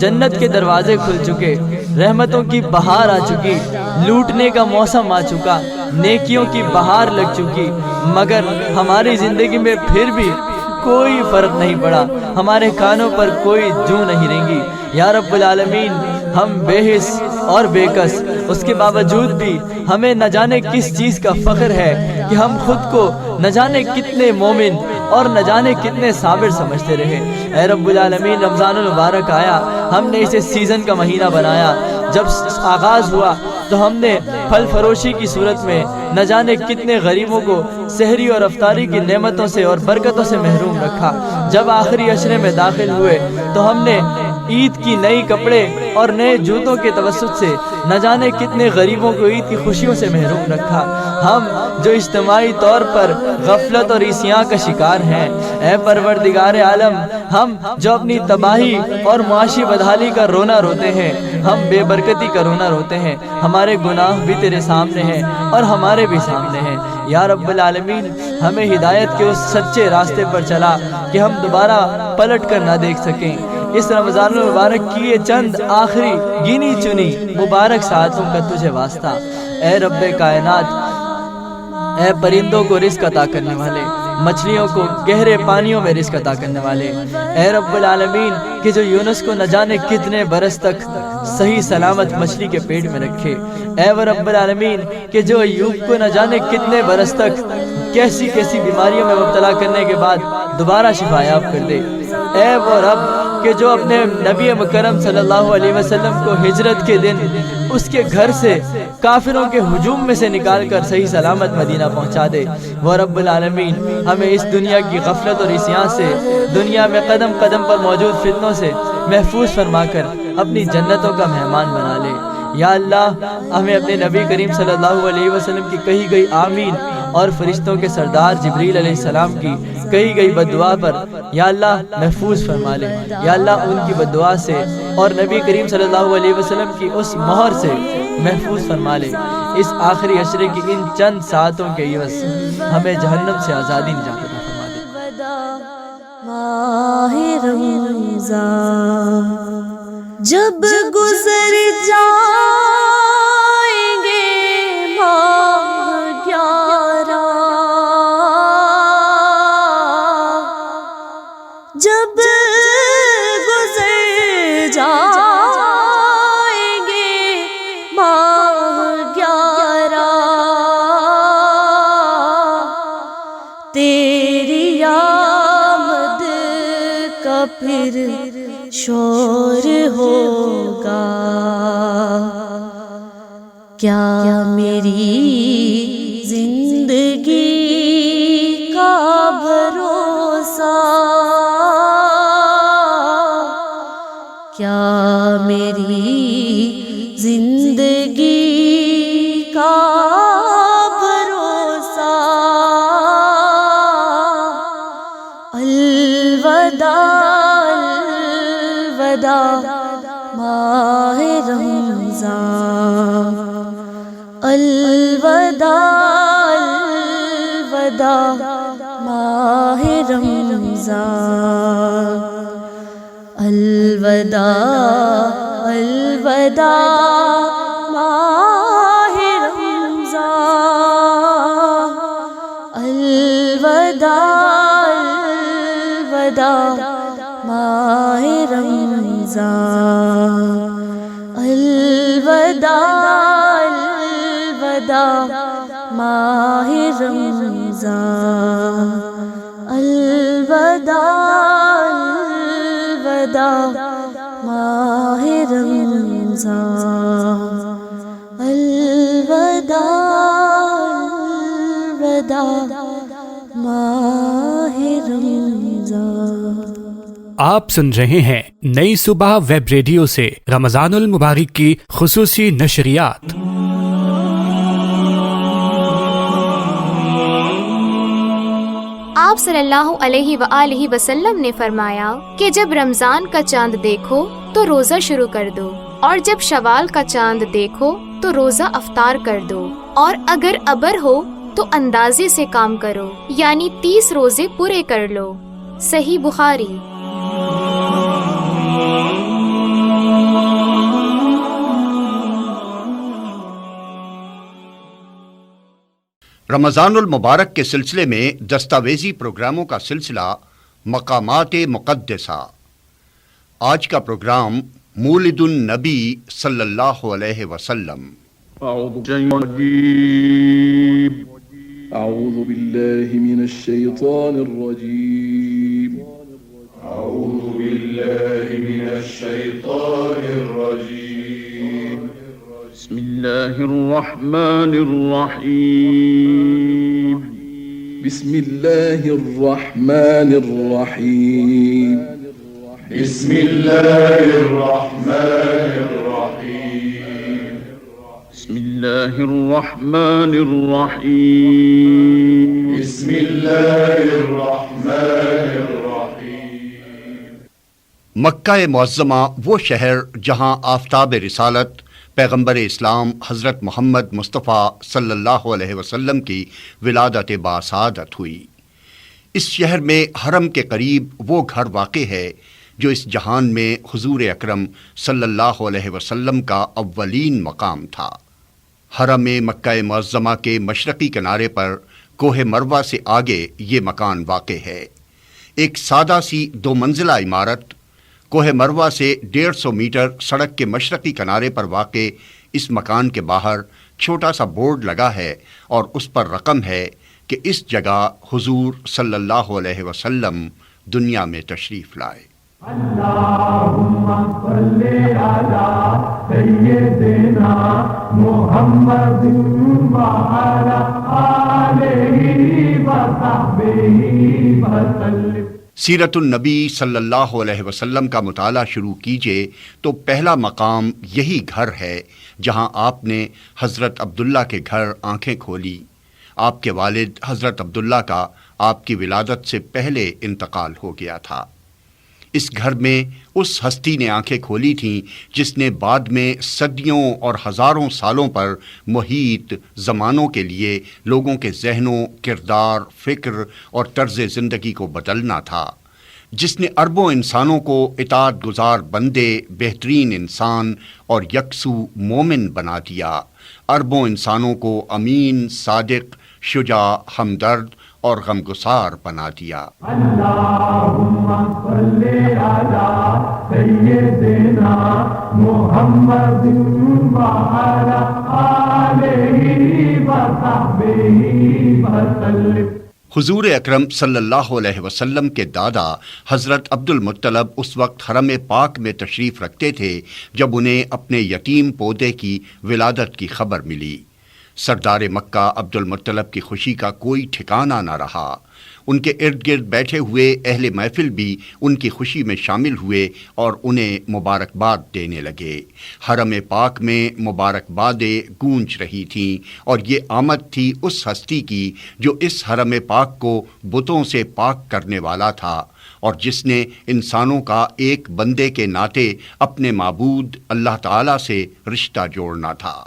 S13: جنت کے دروازے کھل چکے، رحمتوں کی بہار آ چکی، لوٹنے کا موسم آ چکا، نیکیوں کی بہار لگ چکی، مگر ہماری زندگی میں پھر بھی کوئی فرق نہیں پڑا، ہمارے کانوں پر کوئی جو نہیں رینگی۔ یا رب العالمین، ہم بے حس اور بے کس، اس کے باوجود بھی ہمیں نہ جانے کس چیز کا فخر ہے کہ ہم خود کو نہ جانے کتنے مومن اور نہ جانے کتنے صابر سمجھتے رہے۔ اے رب العالمین، رمضان المبارک آیا، ہم نے اسے سیزن کا مہینہ بنایا، جب آغاز ہوا تو ہم نے پھل فروشی کی صورت میں نہ جانے کتنے غریبوں کو سحری اور افطاری کی نعمتوں سے اور برکتوں سے محروم رکھا۔ جب آخری عشرے میں داخل ہوئے تو ہم نے عید کی نئی کپڑے اور نئے جوتوں کے توسط سے نہ جانے کتنے غریبوں کو عید کی خوشیوں سے محروم رکھا۔ ہم جو اجتماعی طور پر غفلت اور عصیاں کا شکار ہیں، اے پروردگار عالم، ہم جو اپنی تباہی اور معاشی بدحالی کا رونا روتے ہیں، ہم بے برکتی کا رونا روتے ہیں، ہمارے گناہ بھی تیرے سامنے ہیں اور ہمارے بھی سامنے ہیں۔ یا رب العالمین، ہمیں ہدایت کے اس سچے راستے پر چلا کہ ہم دوبارہ پلٹ کر نہ دیکھ سکیں۔ اس رمضان المبارک کی یہ چند آخری گنی چنی مبارک ساعتوں کا تجھے واسطہ۔ اے رب کائنات، اے پرندوں کو رزق عطا کرنے والے، مچھلیوں کو گہرے پانیوں میں رزق عطا کرنے والے، اے رب العالمین کہ جو یونس کو نہ جانے کتنے برس تک صحیح سلامت مچھلی کے پیٹ میں رکھے، اے وہ رب العالمین کہ جو ایوب کو نہ جانے کتنے برس تک کیسی کیسی بیماریوں میں مبتلا کرنے کے بعد دوبارہ شفا یاب کر دے، اے وہ رب کہ جو اپنے نبی مکرم صلی اللہ علیہ وسلم کو ہجرت کے دن اس کے گھر سے کافروں کے ہجوم میں سے نکال کر صحیح سلامت مدینہ پہنچا دے، وہ رب العالمین ہمیں اس دنیا کی غفلت اور عصیان سے، دنیا میں قدم قدم پر موجود فتنوں سے محفوظ فرما کر اپنی جنتوں کا مہمان بنا لے۔ یا اللہ، ہمیں اپنے نبی کریم صلی اللہ علیہ وسلم کی کہی گئی آمین اور فرشتوں کے سردار جبریل علیہ السلام کی کہی گئی بددعا پر یا اللہ محفوظ فرما لے۔ یا اللہ، ان کی بددعا سے اور نبی کریم صلی اللہ علیہ وسلم کی اس مہر سے محفوظ فرما لے۔ اس آخری عشرے کی ان چند ساعتوں کے عوض ہمیں جہنم سے آزادی نجات عطا فرما دے۔
S12: ماہ رمضان جب گزر جائیں گے ماہ 11، جب گزر جائیں گے ماہ 11، تیری آمد کا پھر شور ہوگا، کیا میری زندگی کا بھروسہ، کیا میری زندگی کا بھروسہ، الوداع ماہ رمضان، الوداع ماہ رمضان، الوداع ماہ رمضان، الوداع ماہ رمضان، الوداع ماہ رمضان، الوداع ماہ رمضان، الوداع ماہ رمضان۔
S14: آپ سن رہے ہیں نئی صبح ویب ریڈیو سے رمضان المبارک کی خصوصی نشریات۔
S2: آپ صلی اللہ علیہ وآلہ وسلم نے فرمایا کہ جب رمضان کا چاند دیکھو تو روزہ شروع کر دو، اور جب شوال کا چاند دیکھو تو روزہ افطار کر دو، اور اگر ابر ہو تو اندازے سے کام کرو، یعنی 30 روزے پورے کر لو۔ صحیح بخاری۔
S15: رمضان المبارک کے سلسلے میں دستاویزی پروگراموں کا سلسلہ مقامات مقدسہ. آج کا پروگرام مولد النبی صلی اللہ علیہ وسلم.
S16: أعوذ بالله من الشيطان الرجيم. أعوذ بالله من الشيطان الرجيم. بسم الله الرحمن الرحيم. بسم الله الرحمن الرحيم. بسم الله الرحمن الرحيم. بسم الله الرحمن الرحيم. بسم الله الرحمن الرحيم.
S15: مکہ معظمہ وہ شہر جہاں آفتاب رسالت پیغمبر اسلام حضرت محمد مصطفیٰ صلی اللہ علیہ وسلم کی ولادت باسعادت ہوئی. اس شہر میں حرم کے قریب وہ گھر واقع ہے جو اس جہان میں حضور اکرم صلی اللہ علیہ وسلم کا اولین مقام تھا. حرم مکہ معظمہ کے مشرقی کنارے پر کوہ مروہ سے آگے یہ مکان واقع ہے. ایک سادہ سی 2 منزلہ عمارت کوہ مروہ سے 150 میٹر سڑک کے مشرقی کنارے پر واقع اس مکان کے باہر چھوٹا سا بورڈ لگا ہے اور اس پر رقم ہے کہ اس جگہ حضور صلی اللہ علیہ وسلم دنیا میں تشریف لائے.
S16: اللہم صلی علی سیدنا محمد وعلی آلہ وصحبہ وسلم.
S15: سیرت النبی صلی اللہ علیہ وسلم کا مطالعہ شروع کیجئے تو پہلا مقام یہی گھر ہے جہاں آپ نے حضرت عبداللہ کے گھر آنکھیں کھولی. آپ کے والد حضرت عبداللہ کا آپ کی ولادت سے پہلے انتقال ہو گیا تھا. اس گھر میں اس ہستی نے آنکھیں کھولی تھیں جس نے بعد میں صدیوں اور ہزاروں سالوں پر محیط زمانوں کے لیے لوگوں کے ذہنوں، کردار، فکر اور طرز زندگی کو بدلنا تھا، جس نے اربوں انسانوں کو اطاعت گزار بندے، بہترین انسان اور یکسو مومن بنا دیا، اربوں انسانوں کو امین، صادق، شجاع، ہمدرد اور غمگسار بنا دیا.
S16: اللہم صلی علی سیدنا محمد وعلی آلہ وصحبہ وسلم.
S15: حضور اکرم صلی اللہ علیہ وسلم کے دادا حضرت عبد المطلب اس وقت حرم پاک میں تشریف رکھتے تھے جب انہیں اپنے یتیم پودے کی ولادت کی خبر ملی. سردار مکہ عبد المطلب کی خوشی کا کوئی ٹھکانہ نہ رہا. ان کے ارد گرد بیٹھے ہوئے اہل محفل بھی ان کی خوشی میں شامل ہوئے اور انہیں مبارکباد دینے لگے. حرم پاک میں مبارکبادیں گونج رہی تھیں اور یہ آمد تھی اس ہستی کی جو اس حرم پاک کو بتوں سے پاک کرنے والا تھا اور جس نے انسانوں کا ایک بندے کے ناطے اپنے معبود اللہ تعالیٰ سے رشتہ جوڑنا تھا.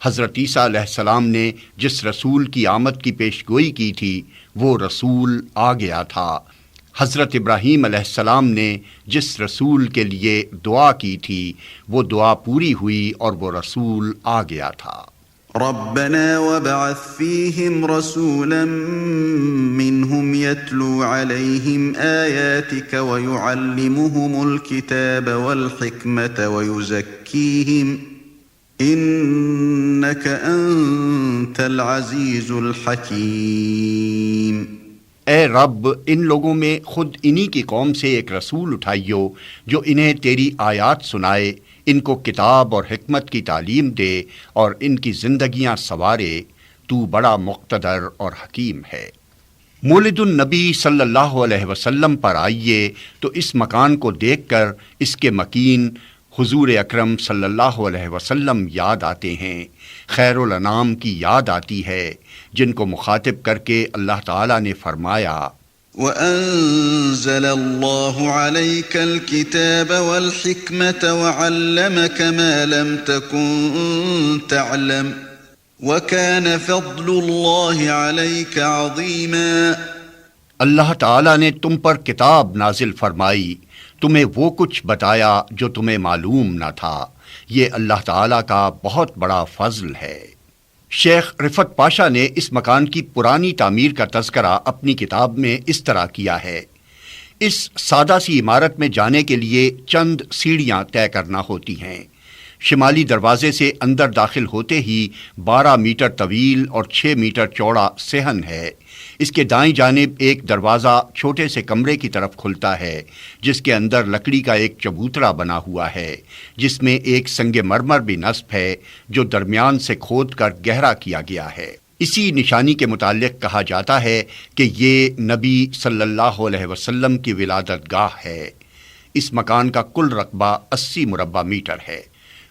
S15: حضرت عیسیٰ علیہ السلام نے جس رسول کی آمد کی پیش گوئی کی تھی وہ رسول آ گیا تھا. حضرت ابراہیم علیہ السلام نے جس رسول کے لیے دعا کی تھی وہ دعا پوری ہوئی اور وہ رسول آ گیا تھا.
S17: ربنا وابعث فيهم رسولا منهم يتلو عليهم آياتك ويعلمهم الكتاب والحكمة ويزكيهم إنك أنت العزيز الحكيم.
S15: اے رب، ان لوگوں میں خود انہی کی قوم سے ایک رسول اٹھائیو جو انہیں تیری آیات سنائے، ان کو کتاب اور حکمت کی تعلیم دے اور ان کی زندگیاں سنوارے. تو بڑا مقتدر اور حکیم ہے. مولد النبی صلی اللہ علیہ وسلم پر آئیے تو اس مکان کو دیکھ کر اس کے مکین حضور اکرم صلی اللہ علیہ وسلم یاد آتے ہیں. خیر الانام کی یاد آتی ہے جن کو مخاطب کر کے اللہ تعالیٰ نے فرمایا
S17: وَأَنزَلَ اللَّهُ عَلَيْكَ الْكِتَابَ وَالْحِكْمَةَ وَعَلَّمَكَ مَا لَمْ تَكُنْ تَعْلَمْ وَكَانَ فَضْلُ اللَّهِ عَلَيْكَ عَظِيمًا.
S15: اللہ تعالیٰ نے تم پر کتاب نازل فرمائی، تمہیں وہ کچھ بتایا جو تمہیں معلوم نہ تھا. یہ اللہ تعالیٰ کا بہت بڑا فضل ہے. شیخ رفت پاشا نے اس مکان کی پرانی تعمیر کا تذکرہ اپنی کتاب میں اس طرح کیا ہے: اس سادہ سی عمارت میں جانے کے لیے چند سیڑھیاں طے کرنا ہوتی ہیں۔ شمالی دروازے سے اندر داخل ہوتے ہی 12 میٹر طویل اور 6 میٹر چوڑا صحن ہے۔ اس کے دائیں جانب ایک دروازہ چھوٹے سے کمرے کی طرف کھلتا ہے، جس کے اندر لکڑی کا ایک چبوترا بنا ہوا ہے، جس میں ایک سنگ مرمر بھی نصب ہے جو درمیان سے کھود کر گہرا کیا گیا ہے۔ اسی نشانی کے متعلق کہا جاتا ہے کہ یہ نبی صلی اللہ علیہ وسلم کی ولادت گاہ ہے۔ اس مکان کا کل رقبہ 80 مربع میٹر ہے۔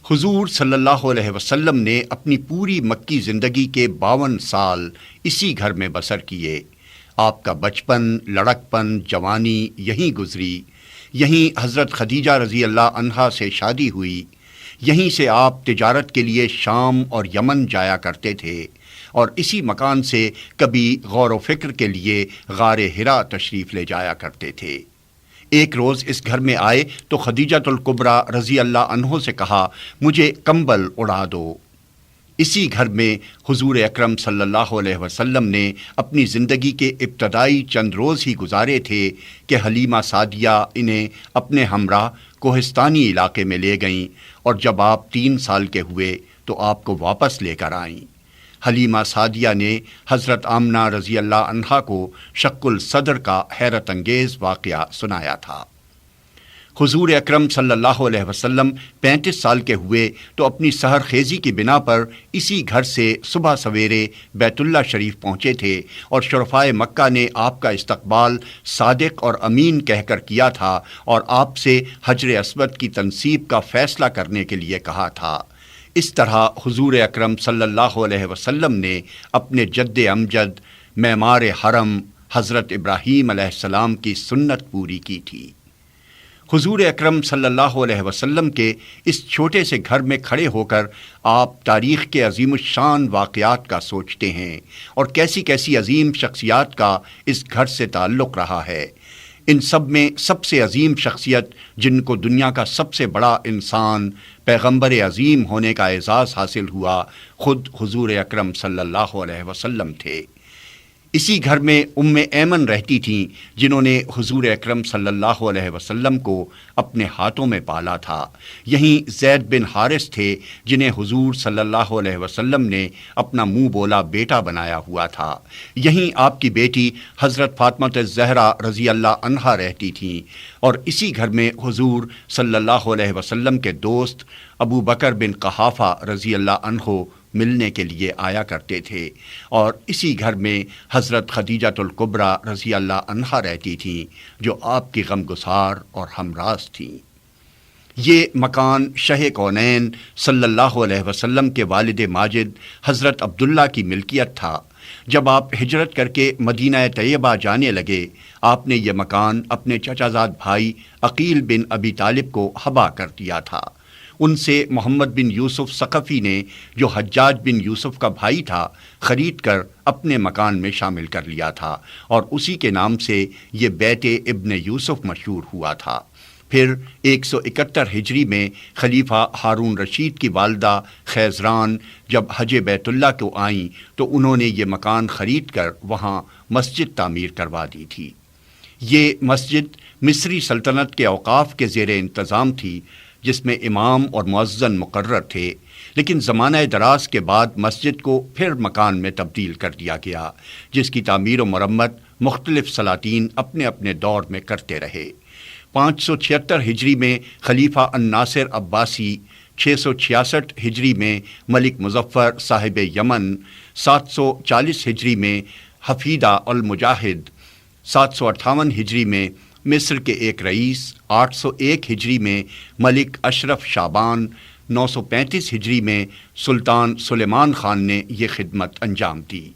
S15: حضور صلی اللہ علیہ وسلم نے اپنی پوری مکی زندگی کے 52 سال اسی گھر میں بسر کیے۔ آپ کا بچپن، لڑکپن، جوانی یہیں گزری۔ یہیں حضرت خدیجہ رضی اللہ عنہا سے شادی ہوئی۔ یہیں سے آپ تجارت کے لیے شام اور یمن جایا کرتے تھے، اور اسی مکان سے کبھی غور و فکر کے لیے غار حرا تشریف لے جایا کرتے تھے۔ ایک روز اس گھر میں آئے تو خدیجۃ الکبریٰ رضی اللہ عنہ سے کہا، مجھے کمبل اڑا دو۔ اسی گھر میں حضور اکرم صلی اللہ علیہ وسلم نے اپنی زندگی کے ابتدائی چند روز ہی گزارے تھے کہ حلیمہ سعدیہ انہیں اپنے ہمراہ کوہستانی علاقے میں لے گئیں، اور جب آپ 3 سال کے ہوئے تو آپ کو واپس لے کر آئیں۔ حلیمہ سعدیہ نے حضرت آمنہ رضی اللہ عنہا کو شق الصدر کا حیرت انگیز واقعہ سنایا تھا۔ حضور اکرم صلی اللہ علیہ وسلم 35 سال کے ہوئے تو اپنی سحر خیزی کی بنا پر اسی گھر سے صبح سویرے بیت اللہ شریف پہنچے تھے، اور شرفائے مکہ نے آپ کا استقبال صادق اور امین کہہ کر کیا تھا، اور آپ سے حجر اسود کی تنصیب کا فیصلہ کرنے کے لیے کہا تھا۔ اس طرح حضور اکرم صلی اللہ علیہ وسلم نے اپنے جد امجد معمار حرم حضرت ابراہیم علیہ السلام کی سنت پوری کی تھی۔ حضور اکرم صلی اللہ علیہ وسلم کے اس چھوٹے سے گھر میں کھڑے ہو کر آپ تاریخ کے عظیم الشان واقعات کا سوچتے ہیں، اور کیسی کیسی عظیم شخصیات کا اس گھر سے تعلق رہا ہے۔ ان سب میں سب سے عظیم شخصیت جن کو دنیا کا سب سے بڑا انسان پیغمبر عظیم ہونے کا اعزاز حاصل ہوا، خود حضور اکرم صلی اللہ علیہ وسلم تھے۔ اسی گھر میں ام ایمن رہتی تھیں، جنہوں نے حضور اکرم صلی اللہ علیہ وسلم کو اپنے ہاتھوں میں پالا تھا۔ یہیں زید بن حارث تھے، جنہیں حضور صلی اللہ علیہ وسلم نے اپنا منہ بولا بیٹا بنایا ہوا تھا۔ یہیں آپ کی بیٹی حضرت فاطمہ الزہرا رضی اللہ عنہا رہتی تھیں، اور اسی گھر میں حضور صلی اللہ علیہ وسلم کے دوست ابو بکر بن قحافہ رضی اللہ عنہ ملنے کے لیے آیا کرتے تھے، اور اسی گھر میں حضرت خدیجۃ الکبریٰ رضی اللہ عنہا رہتی تھیں، جو آپ کی غمگسار اور ہمراز تھیں۔ یہ مکان شہ کونین صلی اللہ علیہ وسلم کے والد ماجد حضرت عبداللہ کی ملکیت تھا۔ جب آپ ہجرت کر کے مدینہ طیبہ جانے لگے، آپ نے یہ مکان اپنے چچا زاد بھائی عقیل بن ابی طالب کو حبا کر دیا تھا۔ ان سے محمد بن یوسف ثقفی نے، جو حجاج بن یوسف کا بھائی تھا، خرید کر اپنے مکان میں شامل کر لیا تھا، اور اسی کے نام سے یہ بیت ابن یوسف مشہور ہوا تھا۔ پھر 171 ہجری میں خلیفہ ہارون رشید کی والدہ خیزران جب حج بیت اللہ کو آئیں تو انہوں نے یہ مکان خرید کر وہاں مسجد تعمیر کروا دی تھی۔ یہ مسجد مصری سلطنت کے اوقاف کے زیر انتظام تھی، جس میں امام اور مؤذن مقرر تھے، لیکن زمانہ دراز کے بعد مسجد کو پھر مکان میں تبدیل کر دیا گیا، جس کی تعمیر و مرمت مختلف سلاطین اپنے اپنے دور میں کرتے رہے۔ 576 ہجری میں خلیفہ الناصر عباسی، 666 ہجری میں ملک مظفر صاحب یمن، 740 ہجری میں حفیدہ المجاہد، 758 ہجری میں مصر کے ایک رئیس، 801 ہجری میں ملک اشرف شعبان، 935 ہجری میں سلطان سلیمان خان نے یہ خدمت انجام دی۔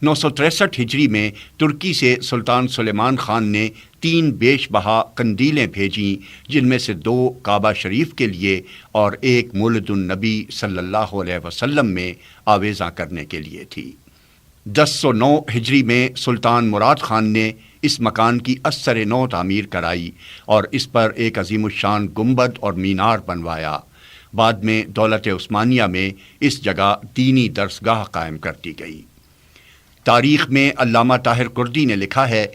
S15: 963 ہجری میں ترکی سے سلطان سلیمان خان نے 3 بیش بہا قندیلیں بھیجیں، جن میں سے 2 کعبہ شریف کے لیے اور 1 مولد النبی صلی اللہ علیہ وسلم میں آویزاں کرنے کے لیے تھی۔ 1009 ہجری میں سلطان مراد خان نے اس مکان کی اثر نو تعمیر کرائی اور اس پر ایک عظیم الشان گنبد اور مینار بنوایا۔ بعد میں دولت عثمانیہ میں اس جگہ دینی درسگاہ قائم کر دی گئی۔ تاریخ میں علامہ طاہر کردی نے لکھا ہے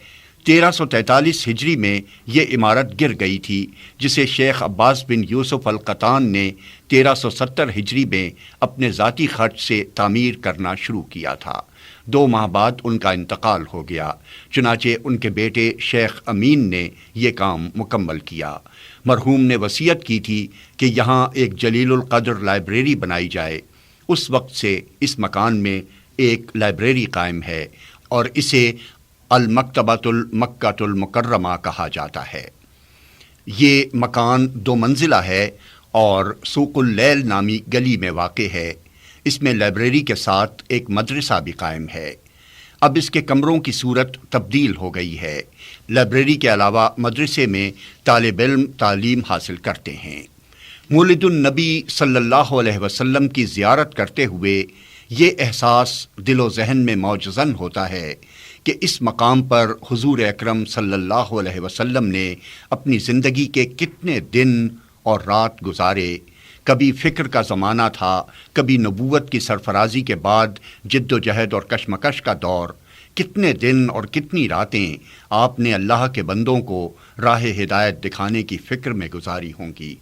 S15: 1343 ہجری میں یہ عمارت گر گئی تھی، جسے شیخ عباس بن یوسف القطان نے 1370 ہجری میں اپنے ذاتی خرچ سے تعمیر کرنا شروع کیا تھا۔ 2 ماہ بعد ان کا انتقال ہو گیا، چنانچہ ان کے بیٹے شیخ امین نے یہ کام مکمل کیا۔ مرحوم نے وصیت کی تھی کہ یہاں ایک جلیل القدر لائبریری بنائی جائے۔ اس وقت سے اس مکان میں ایک لائبریری قائم ہے اور اسے المکتبۃ المکۃ المکرمہ کہا جاتا ہے۔ یہ مکان 2 منزلہ ہے اور سوق اللیل نامی گلی میں واقع ہے۔ اس میں لائبریری کے ساتھ ایک مدرسہ بھی قائم ہے۔ اب اس کے کمروں کی صورت تبدیل ہو گئی ہے۔ لائبریری کے علاوہ مدرسے میں طالب علم تعلیم حاصل کرتے ہیں۔ مولد النبی صلی اللہ علیہ وسلم کی زیارت کرتے ہوئے یہ احساس دل و ذہن میں موجزن ہوتا ہے کہ اس مقام پر حضور اکرم صلی اللہ علیہ وسلم نے اپنی زندگی کے کتنے دن اور رات گزارے۔ کبھی فکر کا زمانہ تھا، کبھی نبوت کی سرفرازی کے بعد جد و جہد اور کشمکش کا دور۔ کتنے دن اور کتنی راتیں آپ نے اللہ کے بندوں کو راہ ہدایت دکھانے کی فکر میں گزاری ہوں گی۔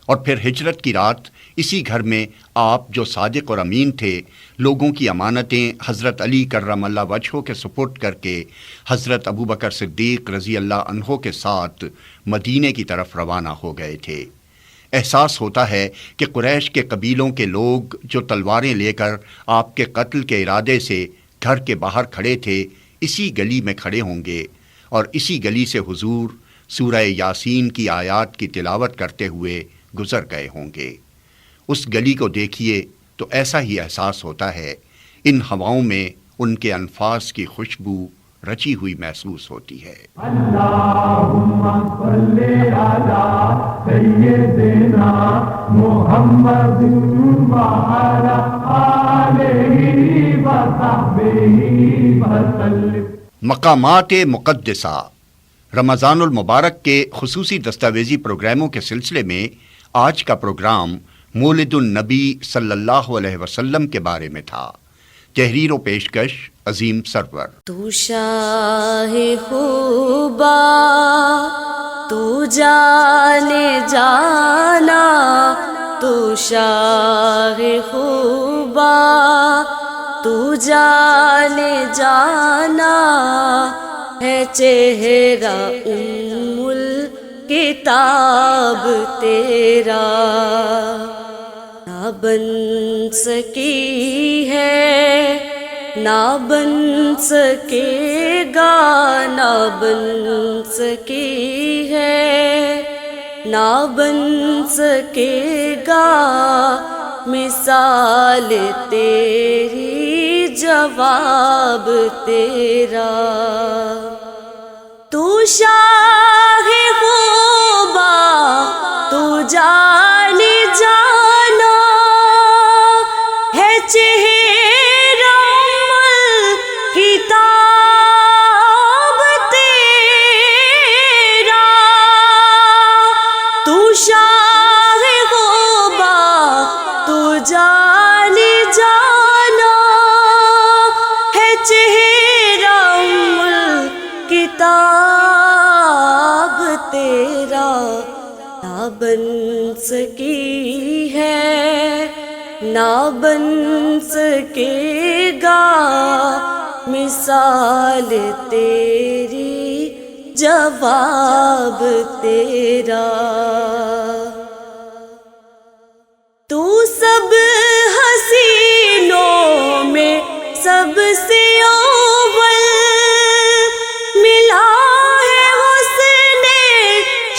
S15: اور پھر ہجرت کی رات اسی گھر میں آپ جو صادق اور امین تھے، لوگوں کی امانتیں حضرت علی کرم اللہ وجہہ کے سپرد کر کے حضرت ابوبکر صدیق رضی اللہ عنہ کے ساتھ مدینے کی طرف روانہ ہو گئے تھے۔ احساس ہوتا ہے کہ قریش کے قبیلوں کے لوگ جو تلواریں لے کر آپ کے قتل کے ارادے سے گھر کے باہر کھڑے تھے، اسی گلی میں کھڑے ہوں گے اور اسی گلی سے حضور سورہ یاسین کی آیات کی تلاوت کرتے ہوئے گزر گئے ہوں گے۔ اس گلی کو دیکھیے تو ایسا ہی احساس ہوتا ہے۔ ان ہواؤں میں ان کے انفاس کی خوشبو رچی ہوئی محسوس ہوتی ہے۔
S16: اللہم صلی علی سیدنا محمد وعلی آلہ وصحبہ وسلم۔
S15: مقامات مقدسہ رمضان المبارک کے خصوصی دستاویزی پروگراموں کے سلسلے میں آج کا پروگرام مولد النبی صلی اللہ علیہ وسلم کے بارے میں تھا۔ تحریر و پیشکش عظیم سرور۔
S12: تو شاہ خوبا تو جانے جانا، تو شاہ خوبا تو جانے جانا، ہے چہرہ ام الکتاب تیرا، نہ بن سکی ہے نہ بن سکے گا، نہ بن سکی ہے نہ بن سکے گا، مثال تیری جواب تیرا۔ تو شاہ خوبا تو جانے جانا، ہے چہرہ کتاب تیرا، تو شاہ خوبا تو جانے جانا، ہے چہرہ کتاب تیرا، نہ بن سکی ہے نہ بن سکے گا، مثال تیری جواب تیرا۔ تو سب حسینوں میں سب سے اول ملا ہے حسن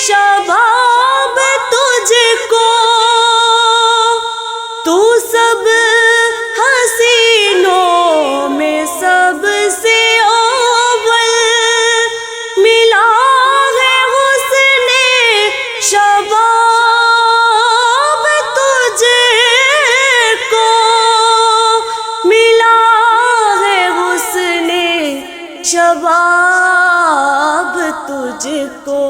S12: شباب تجھ کو، تو سب حسینوں میں سب سے اول ملا ہے حسن شباب تجھ کو، ملا ہے حسن شباب تجھ کو،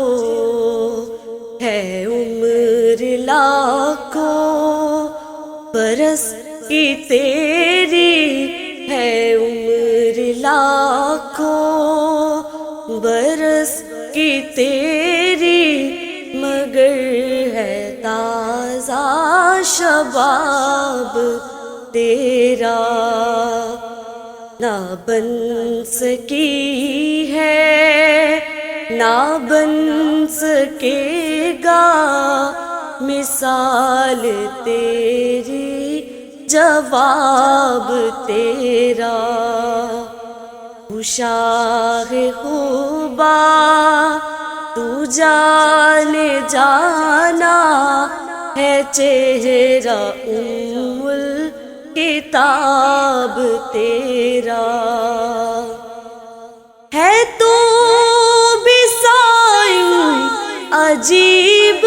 S12: ہے عمر لاکھوں برس کی تیری ہے عمر لاکھوں برس کی تیری مگر ہے تازہ شباب تیرا نہ بن سکی ہے نہ بن سکے گا مثال تیری جواب تیرا شاہ خوبا تو جانے جانا ہے چہرہ ام الکتاب تیرا ہے تو بھی سائن عجیب